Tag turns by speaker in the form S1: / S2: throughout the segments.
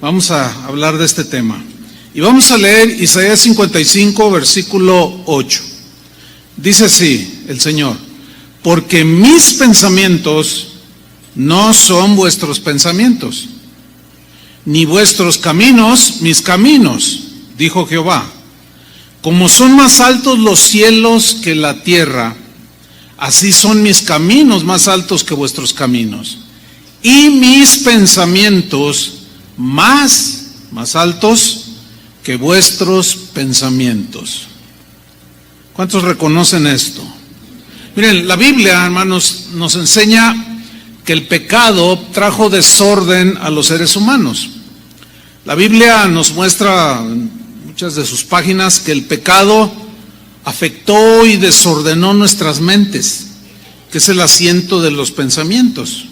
S1: Vamos a hablar de este tema. Y vamos a leer Isaías 55, versículo 8. Dice así el Señor: porque mis pensamientos no son vuestros pensamientos, ni vuestros caminos mis caminos, dijo Jehová. Como son más altos los cielos que la tierra, así son mis caminos más altos que vuestros caminos, y mis pensamientos más altos que vuestros pensamientos. ¿Cuántos reconocen esto? Miren, la Biblia, hermanos, nos enseña que el pecado trajo desorden a los seres humanos. La Biblia nos muestra en muchas de sus páginas que el pecado afectó y desordenó nuestras mentes, que es el asiento de los pensamientos.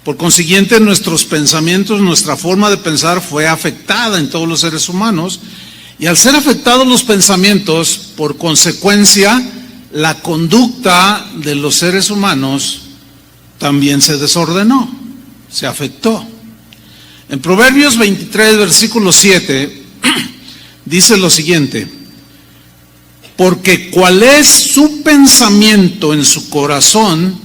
S1: Por consiguiente, nuestros pensamientos, nuestra forma de pensar fue afectada en todos los seres humanos, y al ser afectados los pensamientos, por consecuencia, la conducta de los seres humanos también se desordenó, se afectó. En Proverbios 23, versículo 7, dice lo siguiente: porque cuál es su pensamiento en su corazón,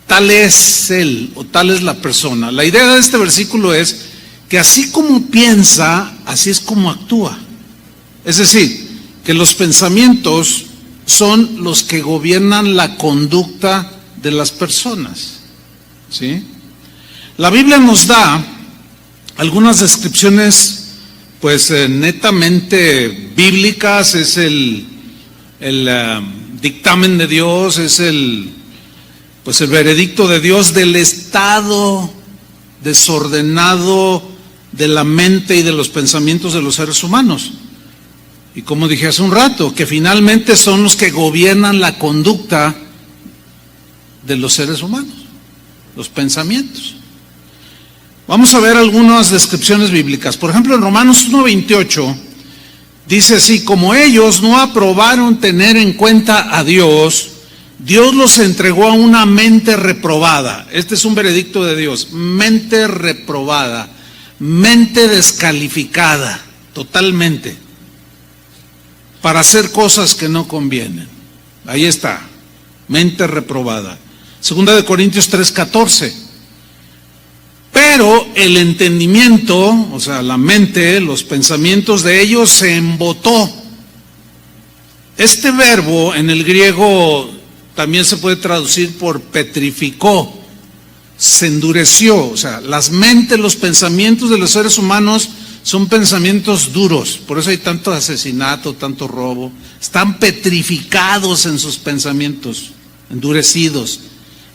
S1: tal es él o tal es la persona. La idea de este versículo es que así como piensa, así es como actúa. Es decir, que los pensamientos son los que gobiernan la conducta de las personas, ¿sí? La Biblia nos da algunas descripciones, pues netamente bíblicas. Es el dictamen de Dios, es el veredicto de Dios del estado desordenado de la mente y de los pensamientos de los seres humanos. Y como dije hace un rato, que finalmente son los que gobiernan la conducta de los seres humanos, los pensamientos. Vamos a ver algunas descripciones bíblicas. Por ejemplo, en Romanos 1:28 dice así: como ellos no aprobaron tener en cuenta a Dios, Dios los entregó a una mente reprobada. Este es un veredicto de Dios: mente reprobada, mente descalificada totalmente, para hacer cosas que no convienen. Ahí está, mente reprobada. Segunda de Corintios 3:14. Pero el entendimiento, o sea, la mente, los pensamientos de ellos se embotó. Este verbo en el griego también se puede traducir por petrificó, se endureció. O sea, las mentes, los pensamientos de los seres humanos son pensamientos duros. Por eso hay tanto asesinato, tanto robo. Están petrificados en sus pensamientos, endurecidos.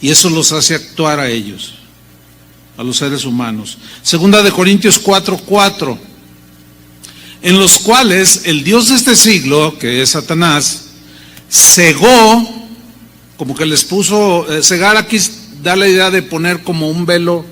S1: Y eso los hace actuar a ellos, a los seres humanos. Segunda de Corintios 4:4, en los cuales el Dios de este siglo, que es Satanás, cegó, como que les puso, cegar aquí da la idea de poner como un velo,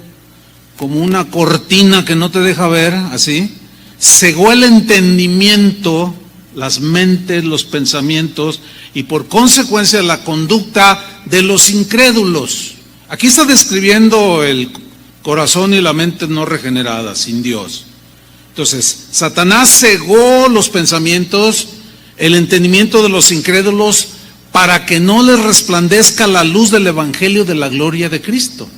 S1: como una cortina que no te deja ver, así. Cegó el entendimiento, las mentes, los pensamientos, y por consecuencia la conducta de los incrédulos. Aquí está describiendo el corazón y la mente no regenerada, sin Dios. Entonces, Satanás cegó los pensamientos, el entendimiento de los incrédulos, para que no les resplandezca la luz del evangelio de la gloria de Cristo.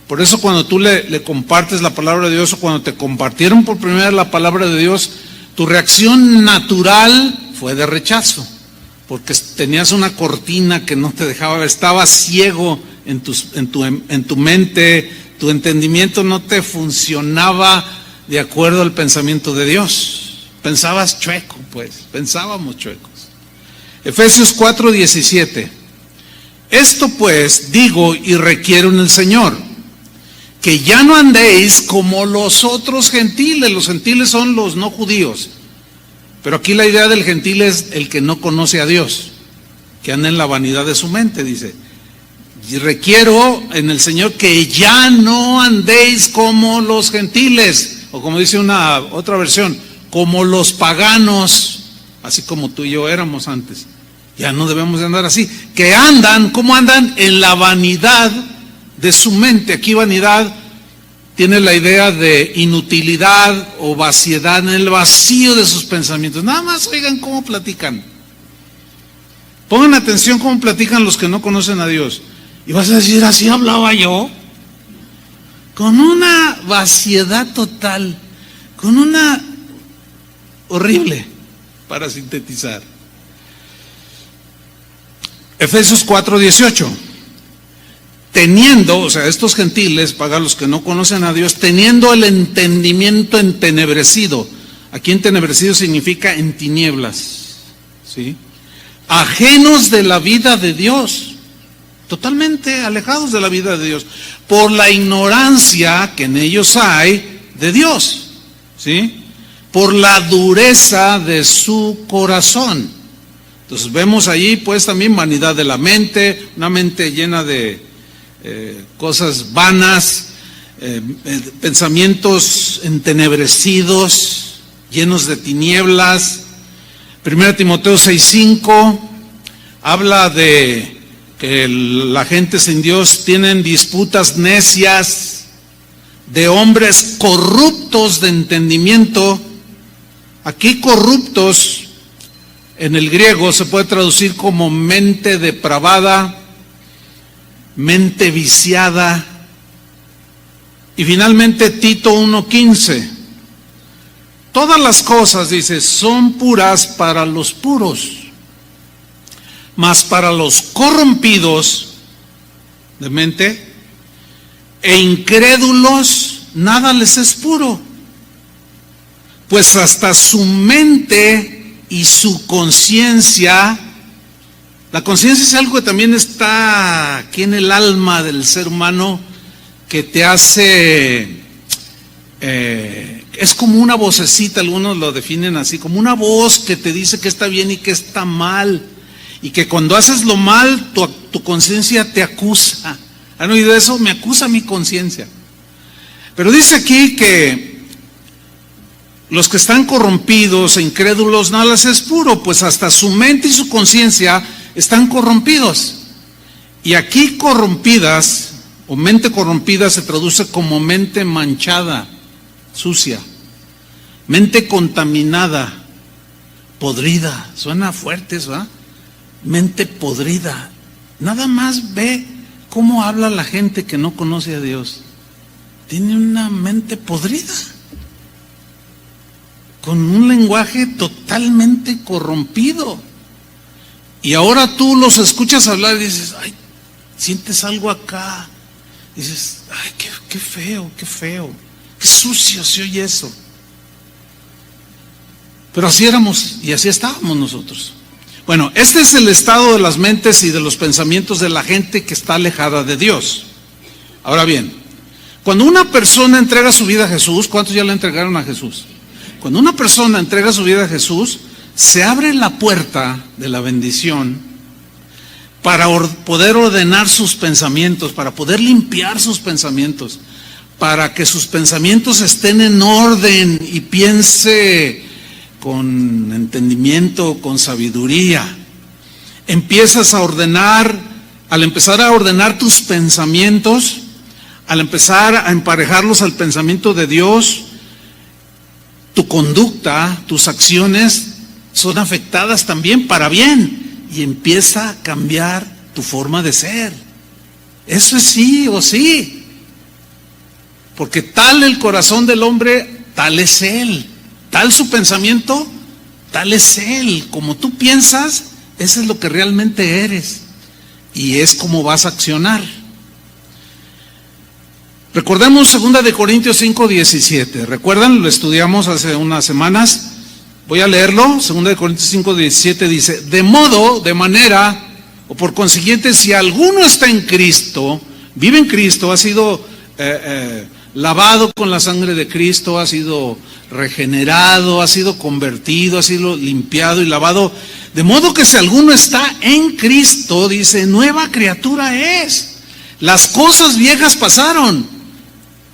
S1: Por eso cuando tú le compartes la palabra de Dios, o cuando te compartieron por primera vez la palabra de Dios, tu reacción natural fue de rechazo, porque tenías una cortina que no te dejaba ver, estabas ciego en tu mente, tu entendimiento no te funcionaba de acuerdo al pensamiento de Dios. Pensabas chueco, pensábamos chuecos. Efesios 4:17. Esto pues digo y requiero en el Señor, que ya no andéis como los otros gentiles. Los gentiles son los no judíos, pero aquí la idea del gentil es el que no conoce a Dios, que anda en la vanidad de su mente. Dice: y requiero en el Señor que ya no andéis como los gentiles, o como dice una otra versión, como los paganos, así como tú y yo éramos antes. Ya no debemos de andar así, que andan, ¿cómo andan? En la vanidad de su mente. Aquí vanidad tiene la idea de inutilidad o vaciedad, en el vacío de sus pensamientos. Nada más oigan cómo platican. Pongan atención cómo platican los que no conocen a Dios. Y vas a decir, ¿así hablaba yo? Con una vaciedad total, con una horrible, para sintetizar. Efesios 4:18. Teniendo, o sea, estos gentiles, para los que no conocen a Dios, teniendo el entendimiento entenebrecido. Aquí entenebrecido significa en tinieblas, ¿sí? Ajenos de la vida de Dios, totalmente alejados de la vida de Dios, por la ignorancia que en ellos hay de Dios, ¿sí? Por la dureza de su corazón. Entonces vemos allí pues también vanidad de la mente, una mente llena de cosas vanas, pensamientos entenebrecidos, llenos de tinieblas. 1 Timoteo 6:5 habla de que la gente sin Dios tienen disputas necias, de hombres corruptos de entendimiento. Aquí corruptos en el griego se puede traducir como mente depravada, mente viciada. Y finalmente Tito 1:15. Todas las cosas, dice, son puras para los puros, mas para los corrompidos de mente e incrédulos nada les es puro, pues hasta su mente y su conciencia. La conciencia es algo que también está aquí en el alma del ser humano, que te hace, es como una vocecita, algunos lo definen así, como una voz que te dice que está bien y que está mal, y que cuando haces lo mal, tu conciencia te acusa. ¿Han oído eso? Me acusa mi conciencia. Pero dice aquí que los que están corrompidos e incrédulos nada les es puro, pues hasta su mente y su conciencia están corrompidos. Y aquí corrompidas, o mente corrompida, se traduce como mente manchada, sucia, mente contaminada, podrida. Suena fuerte eso, ¿eh? Mente podrida. Nada más ve cómo habla la gente que no conoce a Dios. Tiene una mente podrida, con un lenguaje totalmente corrompido. Y ahora tú los escuchas hablar y dices, ay, sientes algo acá. Dices, ay, qué feo, qué sucio se oye eso. Pero así éramos y así estábamos nosotros. Bueno, este es el estado de las mentes y de los pensamientos de la gente que está alejada de Dios. Ahora bien, cuando una persona entrega su vida a Jesús, ¿cuántos ya le entregaron a Jesús? Cuando una persona entrega su vida a Jesús, se abre la puerta de la bendición para poder ordenar sus pensamientos, para poder limpiar sus pensamientos, para que sus pensamientos estén en orden y piense con entendimiento, con sabiduría. Empiezas a ordenar, al empezar a ordenar tus pensamientos, al empezar a emparejarlos al pensamiento de Dios, tu conducta, tus acciones son afectadas también para bien y empieza a cambiar tu forma de ser. Eso es sí o sí, porque tal el corazón del hombre, tal es él, tal su pensamiento, tal es él. Como tú piensas, eso es lo que realmente eres y es como vas a accionar. Recordemos 2 de Corintios 5:17. ¿Recuerdan? Lo estudiamos hace unas semanas. Voy a leerlo. 2 de Corintios 5:17 dice: de manera, o por consiguiente, si alguno está en Cristo, vive en Cristo, ha sido lavado con la sangre de Cristo, ha sido regenerado, ha sido convertido, ha sido limpiado y lavado. De modo que si alguno está en Cristo, dice, nueva criatura es. Las cosas viejas pasaron.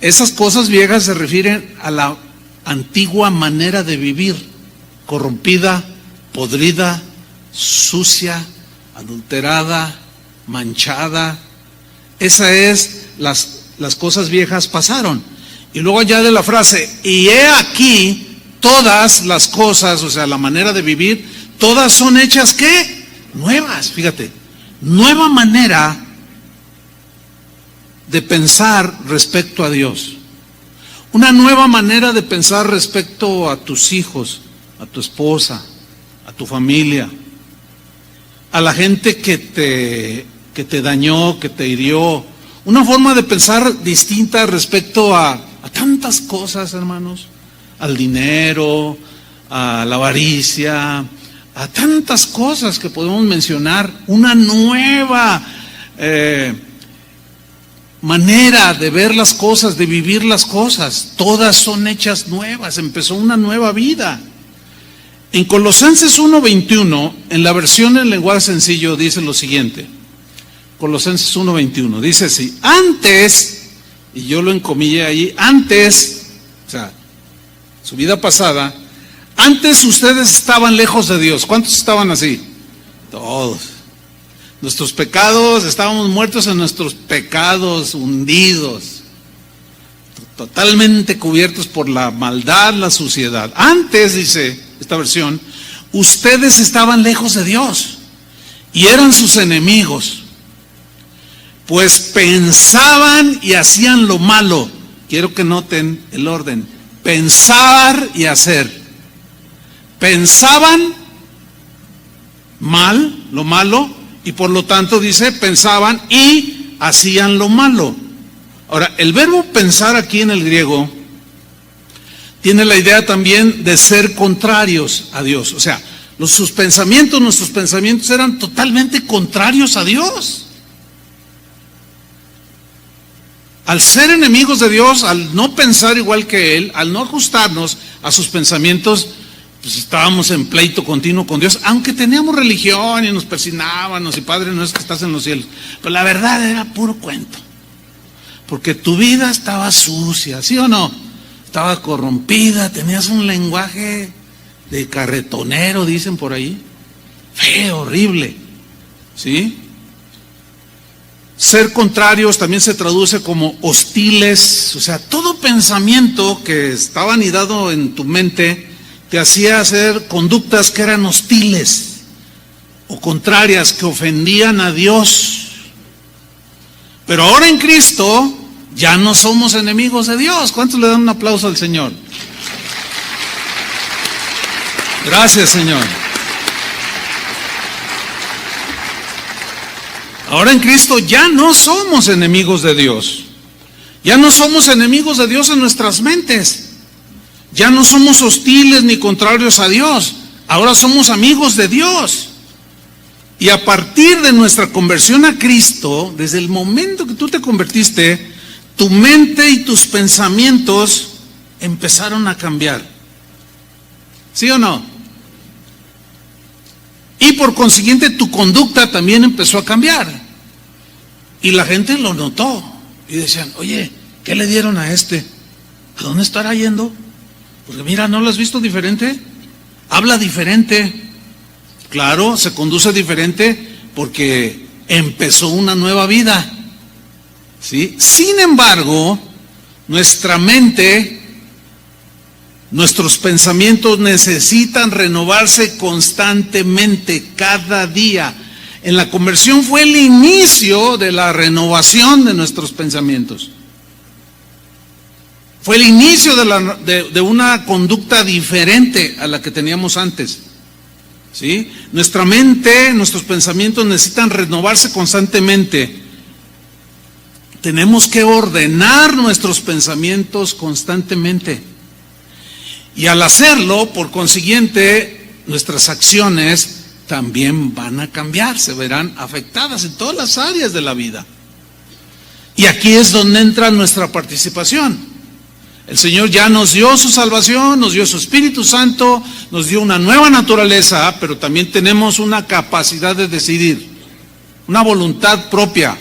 S1: Esas cosas viejas se refieren a la antigua manera de vivir, corrompida, podrida, sucia, adulterada, manchada. Esa es, las cosas viejas pasaron. Y luego añade la frase, y he aquí todas las cosas, o sea, la manera de vivir, todas son hechas, ¿qué? Nuevas, fíjate, nueva manera de pensar respecto a Dios. Una nueva manera de pensar respecto a tus hijos, a tu esposa, a tu familia, a la gente que te dañó, que te hirió. Una forma de pensar distinta respecto a tantas cosas, hermanos, al dinero, a la avaricia, a tantas cosas que podemos mencionar. Una nueva manera de ver las cosas, de vivir las cosas. Todas son hechas nuevas, empezó una nueva vida. En Colosenses 1:21, en la versión en lenguaje sencillo, dice lo siguiente. Colosenses 1:21, dice así: antes, y yo lo encomillé ahí, antes, o sea, su vida pasada, antes ustedes estaban lejos de Dios. ¿Cuántos estaban así? Todos. Nuestros pecados, estábamos muertos en nuestros pecados, hundidos, totalmente cubiertos por la maldad, la suciedad. Antes, dice esta versión, ustedes estaban lejos de Dios y eran sus enemigos, pues pensaban y hacían lo malo. Quiero que noten el orden: pensar y hacer. Pensaban mal, lo malo, y por lo tanto dice, pensaban y hacían lo malo. Ahora, el verbo pensar aquí en el griego tiene la idea también de ser contrarios a Dios. O sea, nuestros pensamientos eran totalmente contrarios a Dios. Al ser enemigos de Dios, al no pensar igual que Él, al no ajustarnos a sus pensamientos, pues estábamos en pleito continuo con Dios, aunque teníamos religión y nos persignábamos y Padre nuestro que estás en los cielos. Pero la verdad era puro cuento, porque tu vida estaba sucia, ¿sí o no? Estaba corrompida, tenías un lenguaje de carretonero, dicen por ahí, feo, horrible, ¿sí? Ser contrarios también se traduce como hostiles, o sea, todo pensamiento que estaba anidado en tu mente te hacía hacer conductas que eran hostiles o contrarias, que ofendían a Dios. Pero ahora en Cristo ya no somos enemigos de Dios. ¿Cuántos le dan un aplauso al Señor? Gracias, Señor. Ahora en Cristo ya no somos enemigos de Dios. Ya no somos enemigos de Dios en nuestras mentes. Ya no somos hostiles ni contrarios a Dios. Ahora somos amigos de Dios. Y a partir de nuestra conversión a Cristo, desde el momento que tú te convertiste, tu mente y tus pensamientos empezaron a cambiar. ¿Sí o no? Y por consiguiente tu conducta también empezó a cambiar. Y la gente lo notó. Y decían, oye, ¿qué le dieron a este? ¿A dónde estará yendo? Porque mira, ¿no lo has visto diferente? Habla diferente. Claro, se conduce diferente porque empezó una nueva vida. ¿Sí? Sin embargo, nuestra mente, nuestros pensamientos necesitan renovarse constantemente, cada día. En la conversión fue el inicio de la renovación de nuestros pensamientos. Fue el inicio de una conducta diferente a la que teníamos antes. ¿Sí? Nuestra mente, nuestros pensamientos necesitan renovarse constantemente. Tenemos que ordenar nuestros pensamientos constantemente. Y al hacerlo, por consiguiente, nuestras acciones también van a cambiar, se verán afectadas en todas las áreas de la vida. Y aquí es donde entra nuestra participación. El Señor ya nos dio su salvación, nos dio su Espíritu Santo, nos dio una nueva naturaleza, pero también tenemos una capacidad de decidir, una voluntad propia.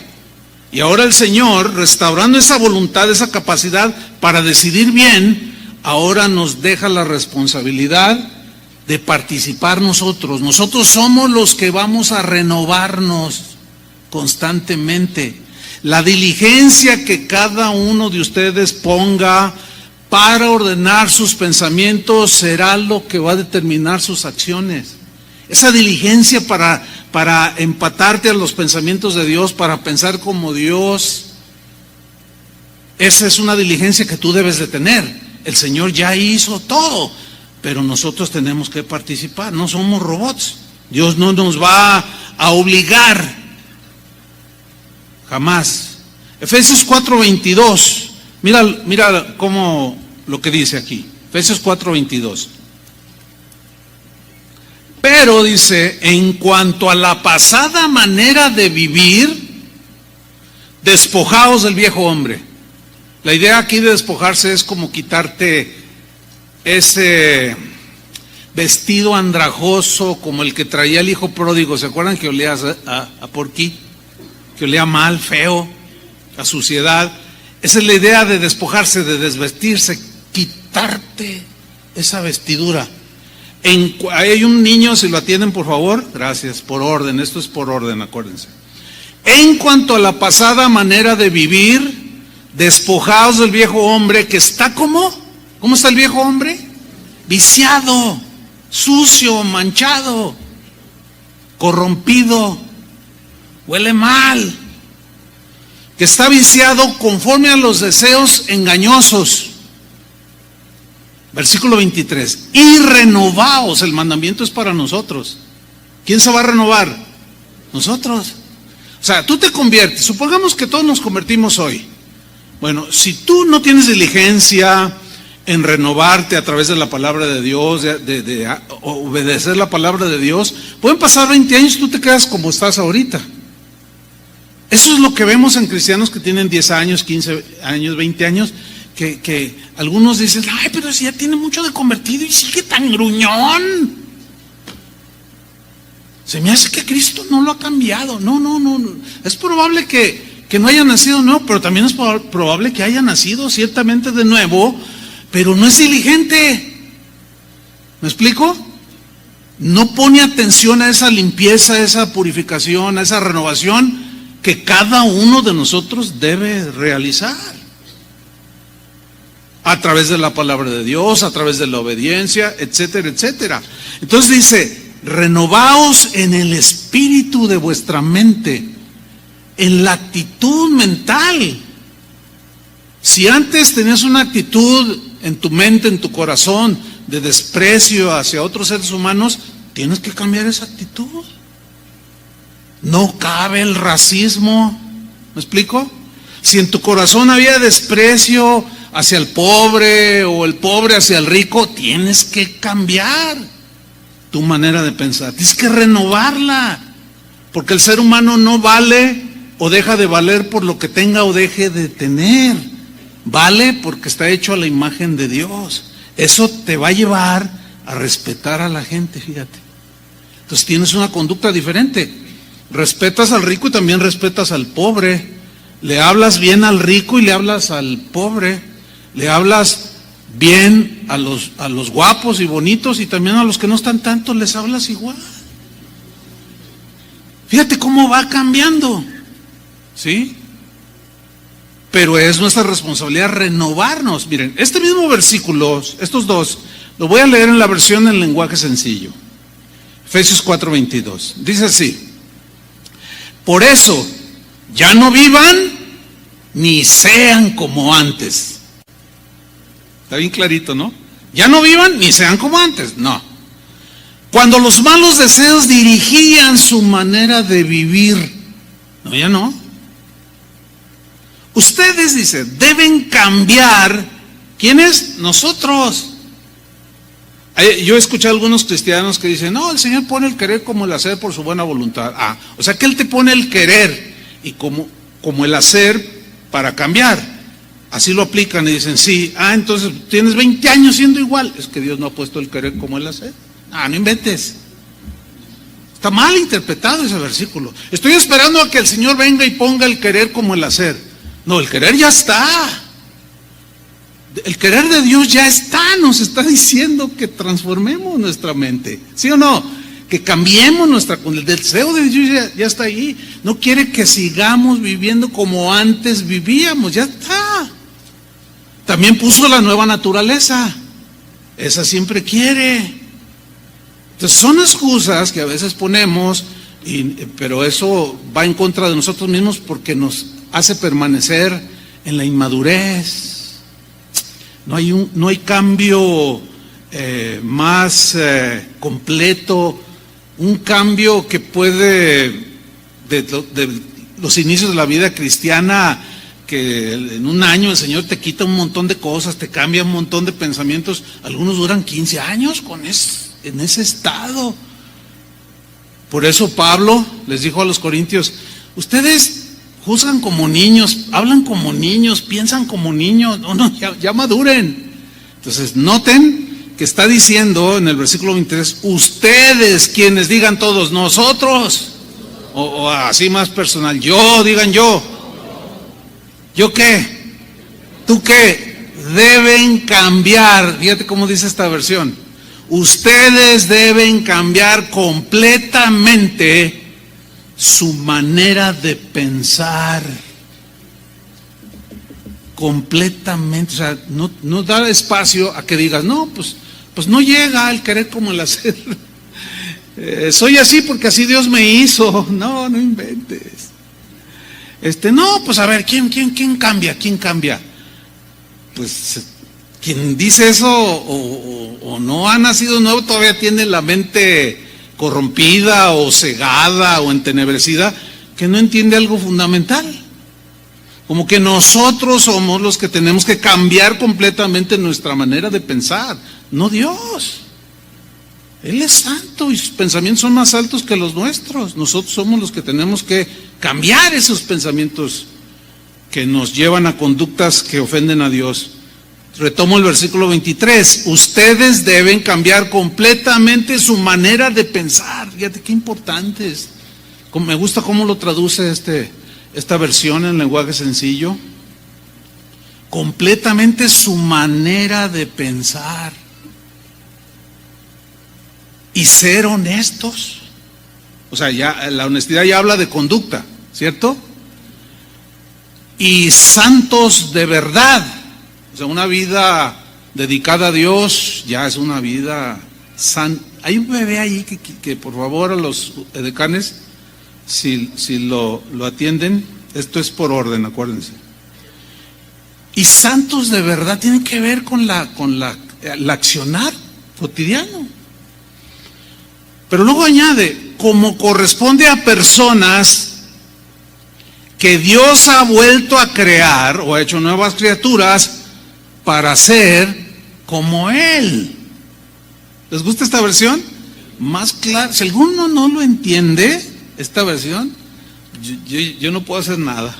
S1: Y ahora el Señor, restaurando esa voluntad, esa capacidad para decidir bien, ahora nos deja la responsabilidad de participar nosotros. Nosotros somos los que vamos a renovarnos constantemente. La diligencia que cada uno de ustedes ponga para ordenar sus pensamientos será lo que va a determinar sus acciones. Esa diligencia para empatarte a los pensamientos de Dios, para pensar como Dios, esa es una diligencia que tú debes de tener. El Señor ya hizo todo, pero nosotros tenemos que participar, no somos robots. Dios no nos va a obligar, jamás. Efesios 4:22, mira cómo lo que dice aquí, Efesios 4:22. Pero dice, en cuanto a la pasada manera de vivir, despojaos del viejo hombre. La idea aquí de despojarse es como quitarte ese vestido andrajoso como el que traía el hijo pródigo. ¿Se acuerdan que olía a porquí? Que olía mal, feo, a suciedad. Esa es la idea de despojarse, de desvestirse, quitarte esa vestidura. Hay un niño, si lo atienden por favor, gracias, por orden, esto es por orden, acuérdense. En cuanto a la pasada manera de vivir, despojaos del viejo hombre que está ¿cómo está el viejo hombre? Viciado, sucio, manchado, corrompido, huele mal, que está viciado conforme a los deseos engañosos. Versículo 23, y renovaos, el mandamiento es para nosotros. ¿Quién se va a renovar? Nosotros. O sea, tú te conviertes, supongamos que todos nos convertimos hoy. Bueno, si tú no tienes diligencia en renovarte a través de la palabra de Dios, de obedecer la palabra de Dios, pueden pasar 20 años y tú te quedas como estás ahorita. Eso es lo que vemos en cristianos que tienen 10 años, 15 años, 20 años, que algunos dicen, ay, pero si ya tiene mucho de convertido y sigue tan gruñón. Se me hace que Cristo no lo ha cambiado. No. Es probable que no haya nacido nuevo, pero también es probable que haya nacido ciertamente de nuevo, pero no es diligente. ¿Me explico? No pone atención a esa limpieza, a esa purificación, a esa renovación que cada uno de nosotros debe realizar. A través de la palabra de Dios, a través de la obediencia, etcétera, etcétera. Entonces dice, renovaos en el espíritu de vuestra mente, en la actitud mental. Si antes tenías una actitud en tu mente, en tu corazón, de desprecio hacia otros seres humanos, tienes que cambiar esa actitud. No cabe el racismo. ¿Me explico? Si en tu corazón había desprecio hacia el pobre o el pobre hacia el rico, tienes que cambiar tu manera de pensar. Tienes que renovarla. Porque el ser humano no vale o deja de valer por lo que tenga o deje de tener. Vale porque está hecho a la imagen de Dios. Eso te va a llevar a respetar a la gente, fíjate. Entonces tienes una conducta diferente. Respetas al rico y también respetas al pobre. Le hablas bien al rico y le hablas al pobre. Le hablas bien a los guapos y bonitos y también a los que no están tanto les hablas igual. Fíjate cómo va cambiando, ¿sí? Pero es nuestra responsabilidad renovarnos. Miren, este mismo versículo, estos dos, lo voy a leer en la versión en lenguaje sencillo. Efesios 4:22. Dice así: por eso, ya no vivan ni sean como antes. Está bien clarito, ¿no? Ya no vivan ni sean como antes, no. Cuando los malos deseos dirigían su manera de vivir, no, ya no. Ustedes, dice, deben cambiar. ¿Quiénes? Nosotros. Yo he escuchado a algunos cristianos que dicen, no, el Señor pone el querer como el hacer por su buena voluntad. O sea que Él te pone el querer y como el hacer para cambiar. Así lo aplican y dicen, sí, entonces tienes 20 años siendo igual. Es que Dios no ha puesto el querer como el hacer. No inventes. Está mal interpretado ese versículo. Estoy esperando a que el Señor venga y ponga el querer como el hacer. No, el querer ya está. El querer de Dios ya está. Nos está diciendo que transformemos nuestra mente. ¿Sí o no? que cambiemos el deseo de Dios ya está ahí. No quiere que sigamos viviendo como antes vivíamos, ya está. También puso la nueva naturaleza, esa siempre quiere. Entonces son excusas que a veces ponemos, pero eso va en contra de nosotros mismos porque nos hace permanecer en la inmadurez. No hay cambio más completo, un cambio que puede, de los inicios de la vida cristiana, que en un año el Señor te quita un montón de cosas, te cambia un montón de pensamientos. Algunos duran 15 años en ese estado. Por eso Pablo les dijo a los corintios: ustedes juzgan como niños, hablan como niños, piensan como niños, ya maduren. Entonces noten que está diciendo en el versículo 23, ustedes, quienes digan todos, nosotros, o así más personal, digan yo. ¿Yo qué? ¿Tú qué? Deben cambiar. Fíjate cómo dice esta versión. Ustedes deben cambiar completamente su manera de pensar. Completamente. O sea, no dar espacio a que digas, no, pues no llega el querer como el hacer. Soy así porque así Dios me hizo. No inventes. No, pues a ver, ¿quién cambia? ¿Quién cambia? Pues quien dice eso o no ha nacido nuevo todavía tiene la mente corrompida o cegada o entenebrecida, que no entiende algo fundamental. Como que nosotros somos los que tenemos que cambiar completamente nuestra manera de pensar, no Dios. Él es santo y sus pensamientos son más altos que los nuestros. Nosotros somos los que tenemos que cambiar esos pensamientos que nos llevan a conductas que ofenden a Dios. Retomo el versículo 23. Ustedes deben cambiar completamente su manera de pensar. Fíjate qué importante es. Me gusta cómo lo traduce esta versión en lenguaje sencillo. Completamente su manera de pensar. Y ser honestos. O sea, ya la honestidad ya habla de conducta, ¿cierto? Y santos de verdad. O sea, una vida dedicada a Dios ya es una vida santa. Hay un bebé ahí que por favor a los edecanes, si lo atienden, esto es por orden, acuérdense. Y santos de verdad tienen que ver con el accionar cotidiano. Pero luego añade, como corresponde a personas que Dios ha vuelto a crear o ha hecho nuevas criaturas para ser como Él. ¿Les gusta esta versión? Más clara. Si alguno no lo entiende, esta versión, yo no puedo hacer nada.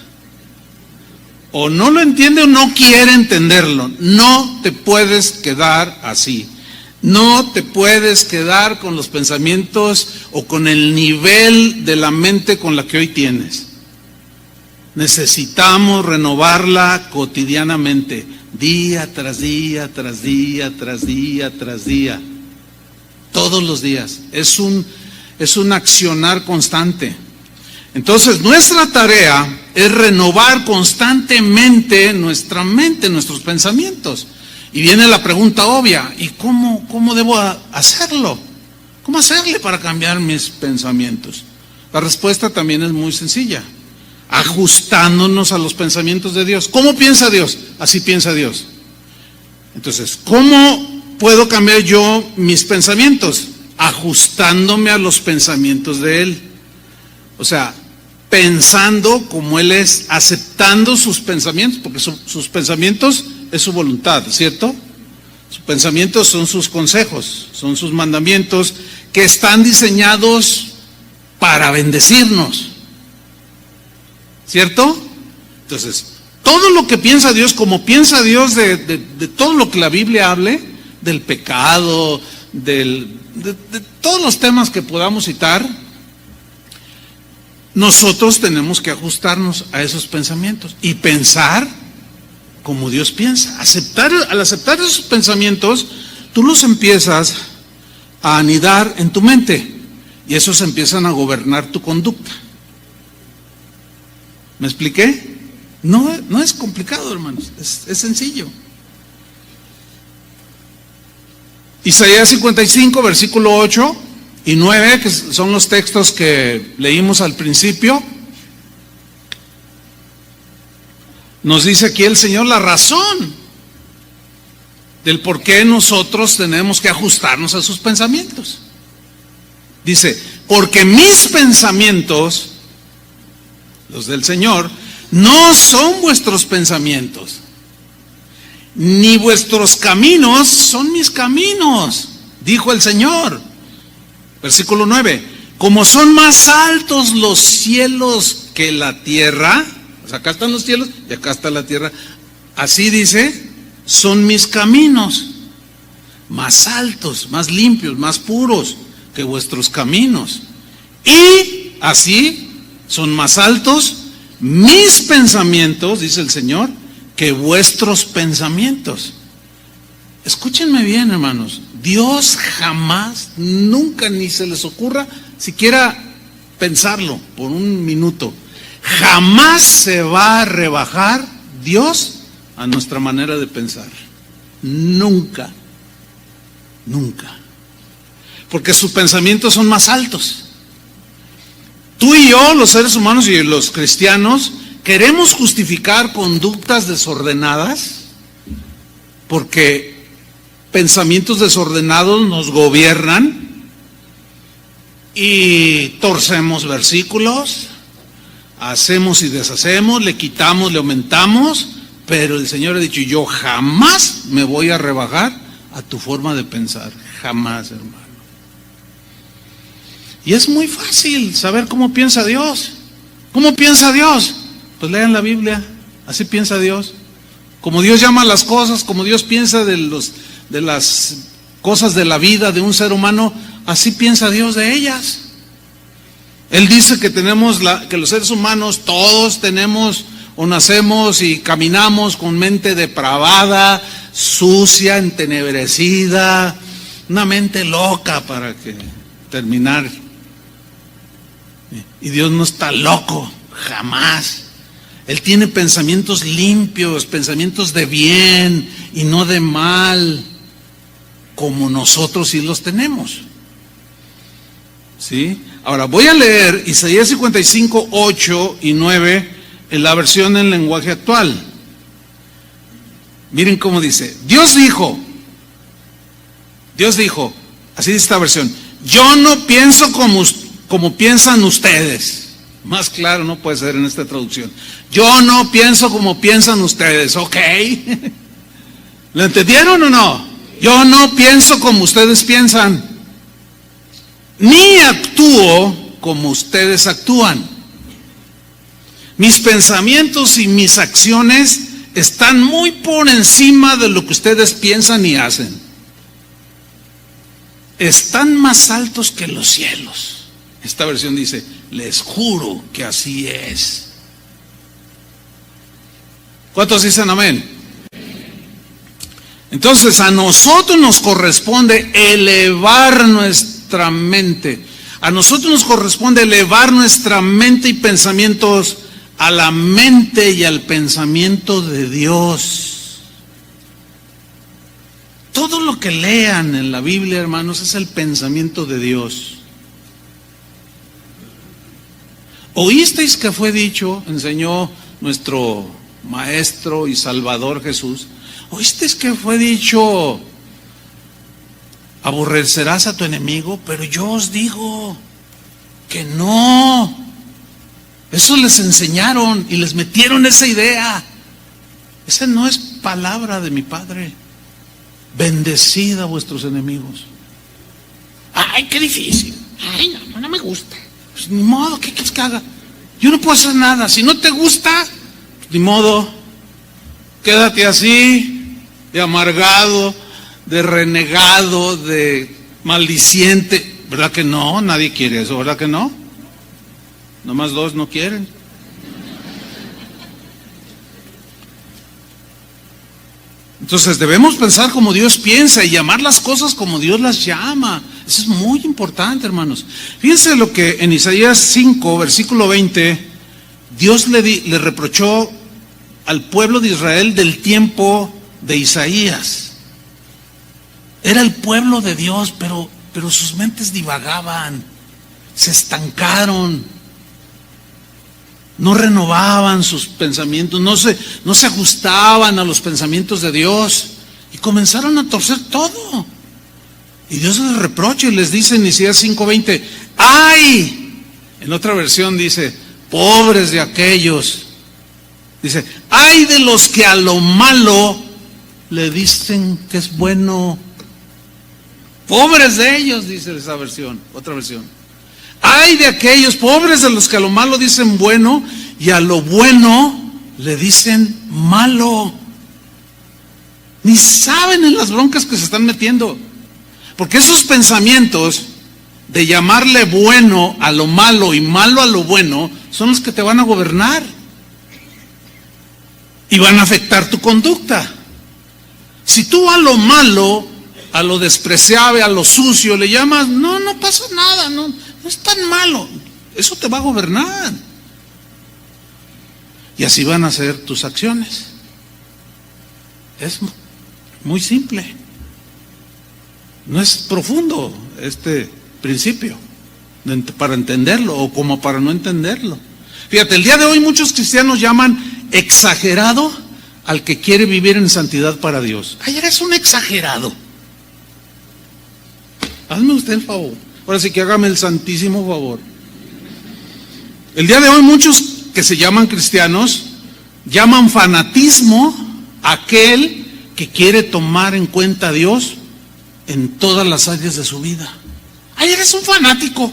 S1: O no lo entiende o no quiere entenderlo. No te puedes quedar así. No te puedes quedar con los pensamientos o con el nivel de la mente con la que hoy tienes. Necesitamos renovarla cotidianamente, día tras día, tras día, tras día, tras día. Todos los días. Es un accionar constante. Entonces, nuestra tarea es renovar constantemente nuestra mente, nuestros pensamientos. Y viene la pregunta obvia, ¿y cómo debo hacerlo? ¿Cómo hacerle para cambiar mis pensamientos? La respuesta también es muy sencilla, ajustándonos a los pensamientos de Dios. ¿Cómo piensa Dios? Así piensa Dios. Entonces, ¿cómo puedo cambiar yo mis pensamientos? Ajustándome a los pensamientos de Él. O sea, pensando como Él es, aceptando sus pensamientos, porque sus pensamientos es su voluntad, ¿cierto? Sus pensamientos son sus consejos, son sus mandamientos que están diseñados para bendecirnos, ¿cierto? Entonces, todo lo que piensa Dios, como piensa Dios de todo lo que la Biblia hable, del pecado, de todos los temas que podamos citar, nosotros tenemos que ajustarnos a esos pensamientos y pensar como Dios piensa. Al aceptar esos pensamientos, tú los empiezas a anidar en tu mente. y esos empiezan a gobernar tu conducta. ¿Me expliqué? No es complicado, hermanos, es sencillo. Isaías 55, versículo 8 y 9, que son los textos que leímos al principio. Nos dice aquí el Señor la razón del por qué nosotros tenemos que ajustarnos a sus pensamientos. Dice, porque mis pensamientos, los del Señor, no son vuestros pensamientos, ni vuestros caminos son mis caminos, dijo el Señor. Versículo 9, como son más altos los cielos que la tierra, o sea, acá están los cielos y acá está la tierra, así dice, son mis caminos, más altos, más limpios, más puros que vuestros caminos. Y así son más altos mis pensamientos, dice el Señor, que vuestros pensamientos. Escúchenme bien, hermanos. Dios jamás, nunca, ni se les ocurra siquiera pensarlo por un minuto, jamás se va a rebajar Dios a nuestra manera de pensar. Nunca, nunca. Porque sus pensamientos son más altos. Tú y yo, los seres humanos y los cristianos, queremos justificar conductas desordenadas porque pensamientos desordenados nos gobiernan y torcemos versículos, hacemos y deshacemos, le quitamos, le aumentamos, pero el Señor ha dicho, yo jamás me voy a rebajar a tu forma de pensar, jamás, hermano. Y es muy fácil saber cómo piensa Dios. ¿Cómo piensa Dios? Pues lean la Biblia, así piensa Dios. Como Dios llama las cosas, como Dios piensa de las cosas de la vida de un ser humano, así piensa Dios de ellas. Él dice que que los seres humanos todos tenemos o nacemos y caminamos con mente depravada, sucia, entenebrecida, una mente loca para terminar. Y Dios no está loco, jamás. Él tiene pensamientos limpios, pensamientos de bien y no de mal, como nosotros sí los tenemos. ¿Sí? Ahora voy a leer Isaías 55, 8 y 9 en la versión en lenguaje actual. Miren cómo dice. Dios dijo, así dice esta versión, yo no pienso como piensan ustedes. Más claro no puede ser en esta traducción. Yo no pienso como piensan ustedes, ¿ok? ¿Lo entendieron o no? Yo no pienso como ustedes piensan, ni actúo como ustedes actúan. Mis pensamientos y mis acciones están muy por encima de lo que ustedes piensan y hacen. Están más altos que los cielos. Esta versión dice, les juro que así es. ¿Cuántos dicen amén? Entonces a nosotros nos corresponde elevar nuestra mente. A nosotros nos corresponde elevar nuestra mente y pensamientos a la mente y al pensamiento de Dios. Todo lo que lean en la Biblia, hermanos, es el pensamiento de Dios. ¿Oísteis que fue dicho, enseñó nuestro Maestro y Salvador Jesús? ¿Oísteis que fue dicho, aborrecerás a tu enemigo? Pero yo os digo que no. Eso les enseñaron y les metieron esa idea. Esa no es palabra de mi Padre. Bendecid a vuestros enemigos. Ay, qué difícil. Ay, no me gusta. Pues ni modo, ¿qué quieres que haga? Yo no puedo hacer nada. Si no te gusta, pues ni modo. Quédate así, de amargado, de renegado, de maldiciente. ¿Verdad que no? Nadie quiere eso, ¿verdad que no? Nomás dos no quieren. Entonces debemos pensar como Dios piensa y llamar las cosas como Dios las llama. Eso es muy importante, hermanos. Fíjense lo que en Isaías 5, versículo 20, Dios le reprochó al pueblo de Israel del tiempo de Isaías. Era el pueblo de Dios, pero sus mentes divagaban, se estancaron, no renovaban sus pensamientos, no se ajustaban a los pensamientos de Dios y comenzaron a torcer todo. Y Dios les reprocha y les dice en Isaías 5:20, ¡ay! En otra versión dice, pobres de aquellos. Dice, ¡ay de los que a lo malo le dicen que es bueno! Pobres de ellos, dice esa versión, otra versión. ¡Ay de aquellos, pobres de los que a lo malo dicen bueno y a lo bueno le dicen malo! Ni saben en las broncas que se están metiendo. Porque esos pensamientos de llamarle bueno a lo malo y malo a lo bueno son los que te van a gobernar y van a afectar tu conducta. Si tú a lo malo, a lo despreciable, a lo sucio le llamas, no pasa nada, no es tan malo, eso te va a gobernar. Y así van a ser tus acciones. Es muy simple. No es profundo este principio para entenderlo o como para no entenderlo. Fíjate, el día de hoy muchos cristianos llaman exagerado al que quiere vivir en santidad para Dios. Ay, eres un exagerado. Hazme usted el favor. Ahora sí que hágame el santísimo favor. El día de hoy muchos que se llaman cristianos llaman fanatismo a aquel que quiere tomar en cuenta a Dios en todas las áreas de su vida. Ay, eres un fanático.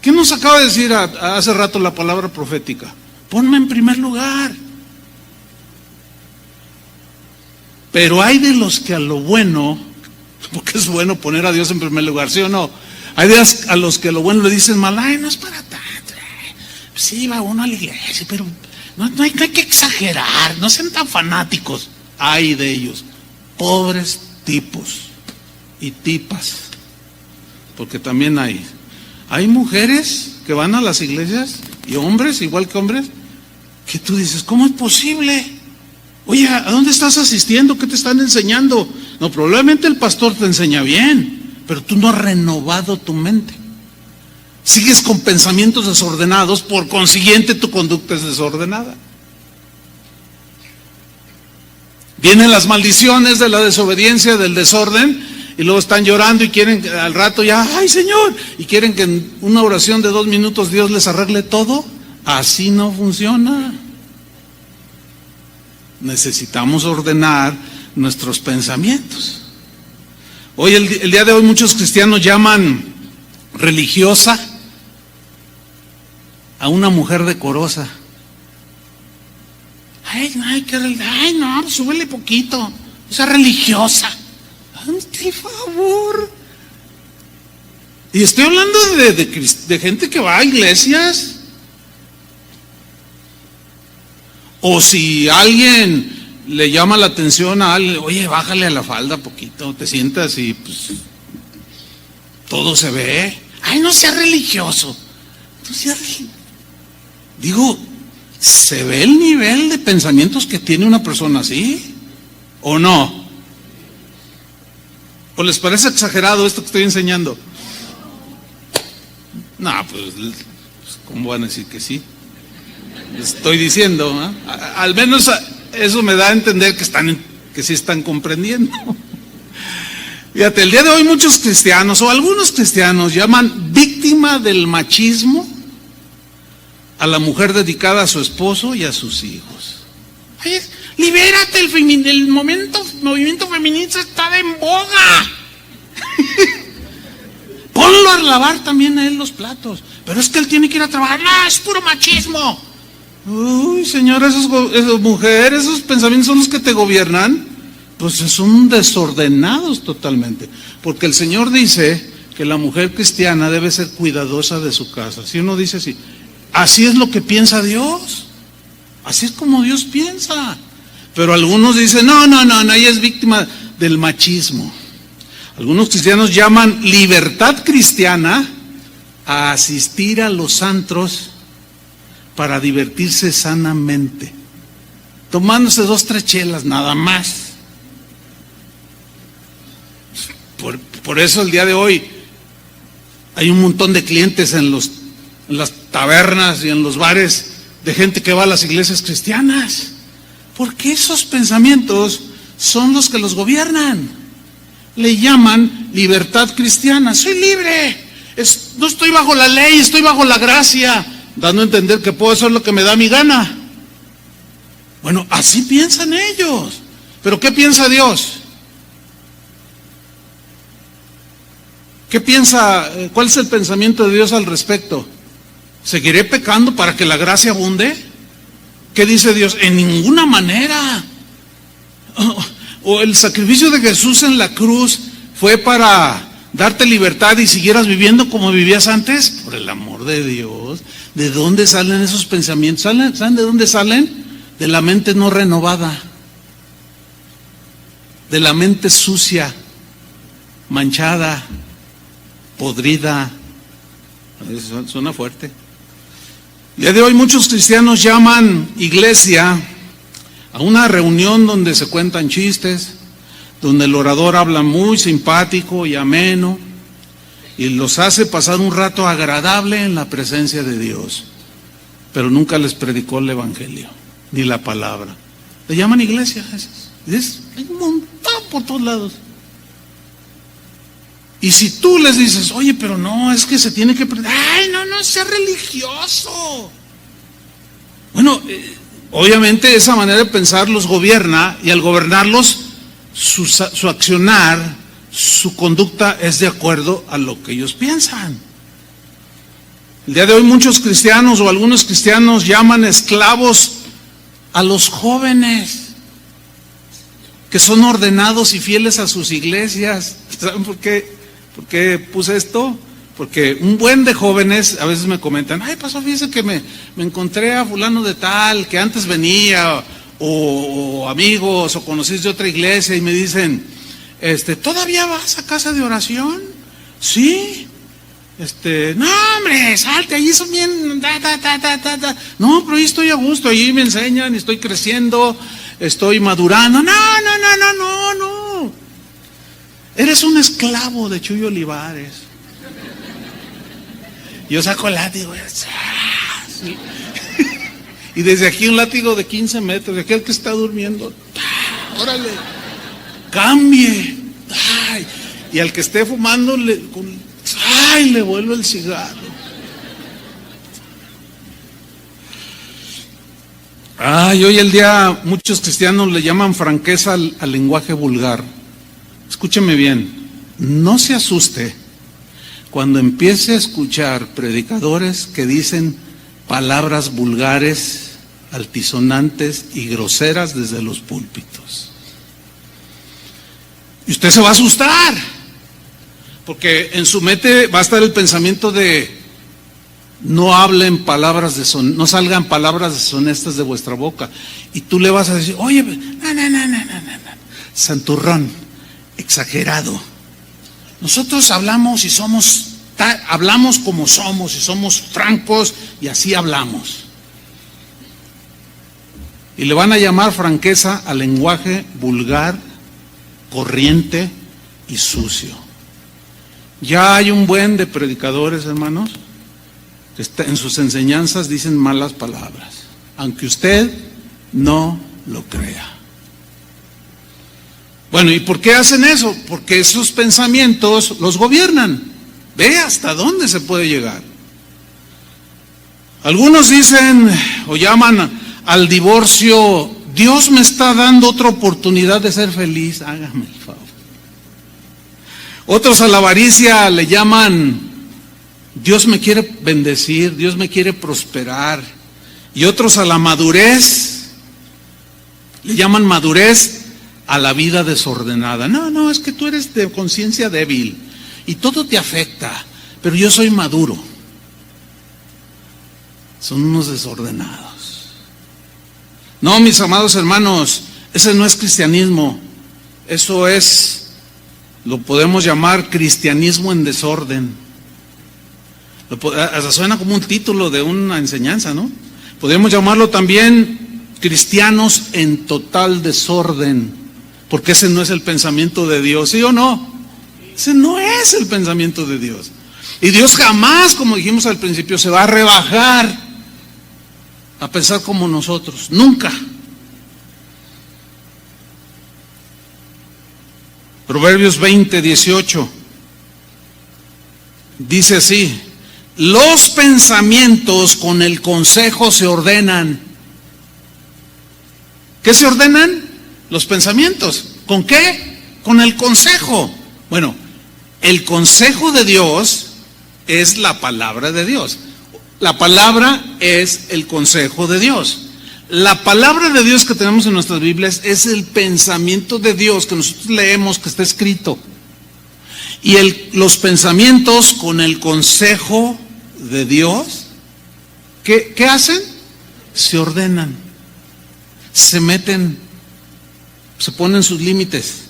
S1: ¿Qué nos acaba de decir hace rato la palabra profética? Ponme en primer lugar. Pero hay de los que a lo bueno, porque es bueno poner a Dios en primer lugar, ¿sí o no? Hay de a los que a lo bueno le dicen mal, ay, no es para tanto. Sí, va uno a la iglesia, pero no hay que exagerar, no sean tan fanáticos. Hay de ellos, pobres tipos y tipas, porque también hay mujeres que van a las iglesias y hombres, igual que hombres, que tú dices, ¿cómo es posible? Oye, ¿a dónde estás asistiendo? ¿Qué te están enseñando? No, probablemente el pastor te enseña bien, pero tú no has renovado tu mente. Sigues con pensamientos desordenados, por consiguiente tu conducta es desordenada. Vienen las maldiciones de la desobediencia, del desorden, y luego están llorando y quieren al rato ya, ¡ay, Señor! Y quieren que en una oración de 2 minutos Dios les arregle todo. Así no funciona. Necesitamos ordenar nuestros pensamientos. Hoy, el día de hoy, muchos cristianos llaman religiosa a una mujer decorosa. Ay, no, súbele poquito. Esa religiosa. Hazte el favor. Y estoy hablando de gente que va a iglesias. O si alguien le llama la atención a alguien, oye, bájale a la falda poquito, te sientas y pues todo se ve. Ay, no sea religioso. Digo, ¿se ve el nivel de pensamientos que tiene una persona así? ¿O no? ¿O les parece exagerado esto que estoy enseñando? No, pues, ¿cómo van a decir que sí? Estoy diciendo, ¿eh? Al menos eso me da a entender que sí están comprendiendo. Fíjate, el día de hoy muchos cristianos, o algunos cristianos, llaman víctima del machismo a la mujer dedicada a su esposo y a sus hijos. Oye, libérate, el movimiento feminista está en boga. Ponlo a lavar también a él los platos. Pero es que él tiene que ir a trabajar. No, es puro machismo. Uy, señora, esas mujeres, esos pensamientos son los que te gobiernan. Pues son desordenados totalmente. Porque el Señor dice que la mujer cristiana debe ser cuidadosa de su casa. Si uno dice así, así es lo que piensa Dios. Así es como Dios piensa. Pero algunos dicen, no, ella es víctima del machismo. Algunos cristianos llaman libertad cristiana a asistir a los antros para divertirse sanamente, tomándose 2, 3 chelas nada más. Por eso el día de hoy hay un montón de clientes en las tabernas y en los bares de gente que va a las iglesias cristianas, porque esos pensamientos son los que los gobiernan. Le llaman libertad cristiana. Soy libre, no estoy bajo la ley, estoy bajo la gracia, dando a entender que puedo hacer lo que me da mi gana. Bueno, así piensan ellos. Pero ¿qué piensa Dios? ¿Qué piensa? ¿Cuál es el pensamiento de Dios al respecto? ¿Seguiré pecando para que la gracia abunde? ¿Qué dice Dios? En ninguna manera. O el sacrificio de Jesús en la cruz fue para darte libertad y siguieras viviendo como vivías antes. Por el amor de Dios, ¿de dónde salen esos pensamientos? ¿Saben de dónde salen? De la mente no renovada, de la mente sucia, manchada, podrida. Eso suena fuerte. El día de hoy muchos cristianos llaman iglesia a una reunión donde se cuentan chistes, donde el orador habla muy simpático y ameno y los hace pasar un rato agradable en la presencia de Dios, pero nunca les predicó el evangelio ni la palabra. Le llaman iglesia. Hay un montón por todos lados. Y si tú les dices, oye, pero no, es que se tiene que predicar, ay, no, sea religioso. Bueno, obviamente esa manera de pensar los gobierna, y al gobernarlos, su accionar, su conducta es de acuerdo a lo que ellos piensan. El día de hoy muchos cristianos o algunos cristianos llaman esclavos a los jóvenes que son ordenados y fieles a sus iglesias. ¿Saben por qué puse esto? Porque un buen de jóvenes a veces me comentan, ay, pasó, fíjese que me encontré a fulano de tal, que antes venía, o amigos, o conocidos de otra iglesia, y me dicen, ¿todavía vas a casa de oración? Sí. No, hombre, salte, allí son bien, no, pero ahí estoy a gusto, allí me enseñan, estoy creciendo, estoy madurando. No. Eres un esclavo de Chuy Olivares. Yo saco el látigo y desde aquí un látigo de 15 metros, de aquel que está durmiendo, órale, cambie. Ay, y al que esté fumando, le vuelvo el cigarro. Hoy el día muchos cristianos le llaman franqueza al lenguaje vulgar. Escúcheme bien, no se asuste cuando empiece a escuchar predicadores que dicen palabras vulgares, altisonantes y groseras desde los púlpitos. Y usted se va a asustar, porque en su mente va a estar el pensamiento de no salgan palabras deshonestas de vuestra boca. Y tú le vas a decir, oye, no, santurrón, exagerado. Nosotros hablamos hablamos como somos y somos francos y así hablamos. Y le van a llamar franqueza al lenguaje vulgar, corriente y sucio. Ya hay un buen de predicadores, hermanos, que en sus enseñanzas dicen malas palabras, aunque usted no lo crea. Bueno, ¿y por qué hacen eso? Porque esos pensamientos los gobiernan. Ve hasta dónde se puede llegar. Algunos dicen o llaman al divorcio, Dios me está dando otra oportunidad de ser feliz, hágame el favor. Otros a la avaricia le llaman, Dios me quiere bendecir, Dios me quiere prosperar. Y otros a la madurez le llaman madurez a la vida desordenada. No, es que tú eres de conciencia débil y todo te afecta, pero yo soy maduro. Son unos desordenados. No, mis amados hermanos, ese no es cristianismo, eso es Lo podemos llamar cristianismo en desorden. Hasta suena como un título de una enseñanza, ¿no? Podemos llamarlo también cristianos en total desorden, porque ese no es el pensamiento de Dios, ¿sí o no? Ese no es el pensamiento de Dios. Y Dios jamás, como dijimos al principio, se va a rebajar a pensar como nosotros, nunca. Proverbios 20:18 dice así: los pensamientos con el consejo se ordenan. ¿Qué se ordenan? Los pensamientos. ¿Con qué? Con el consejo. Bueno, el consejo de Dios es la palabra de Dios. La palabra es el consejo de Dios. La palabra de Dios que tenemos en nuestras Biblias es el pensamiento de Dios que nosotros leemos, que está escrito. Y los pensamientos con el consejo de Dios, ¿qué hacen? Se ordenan, se meten, se ponen sus límites.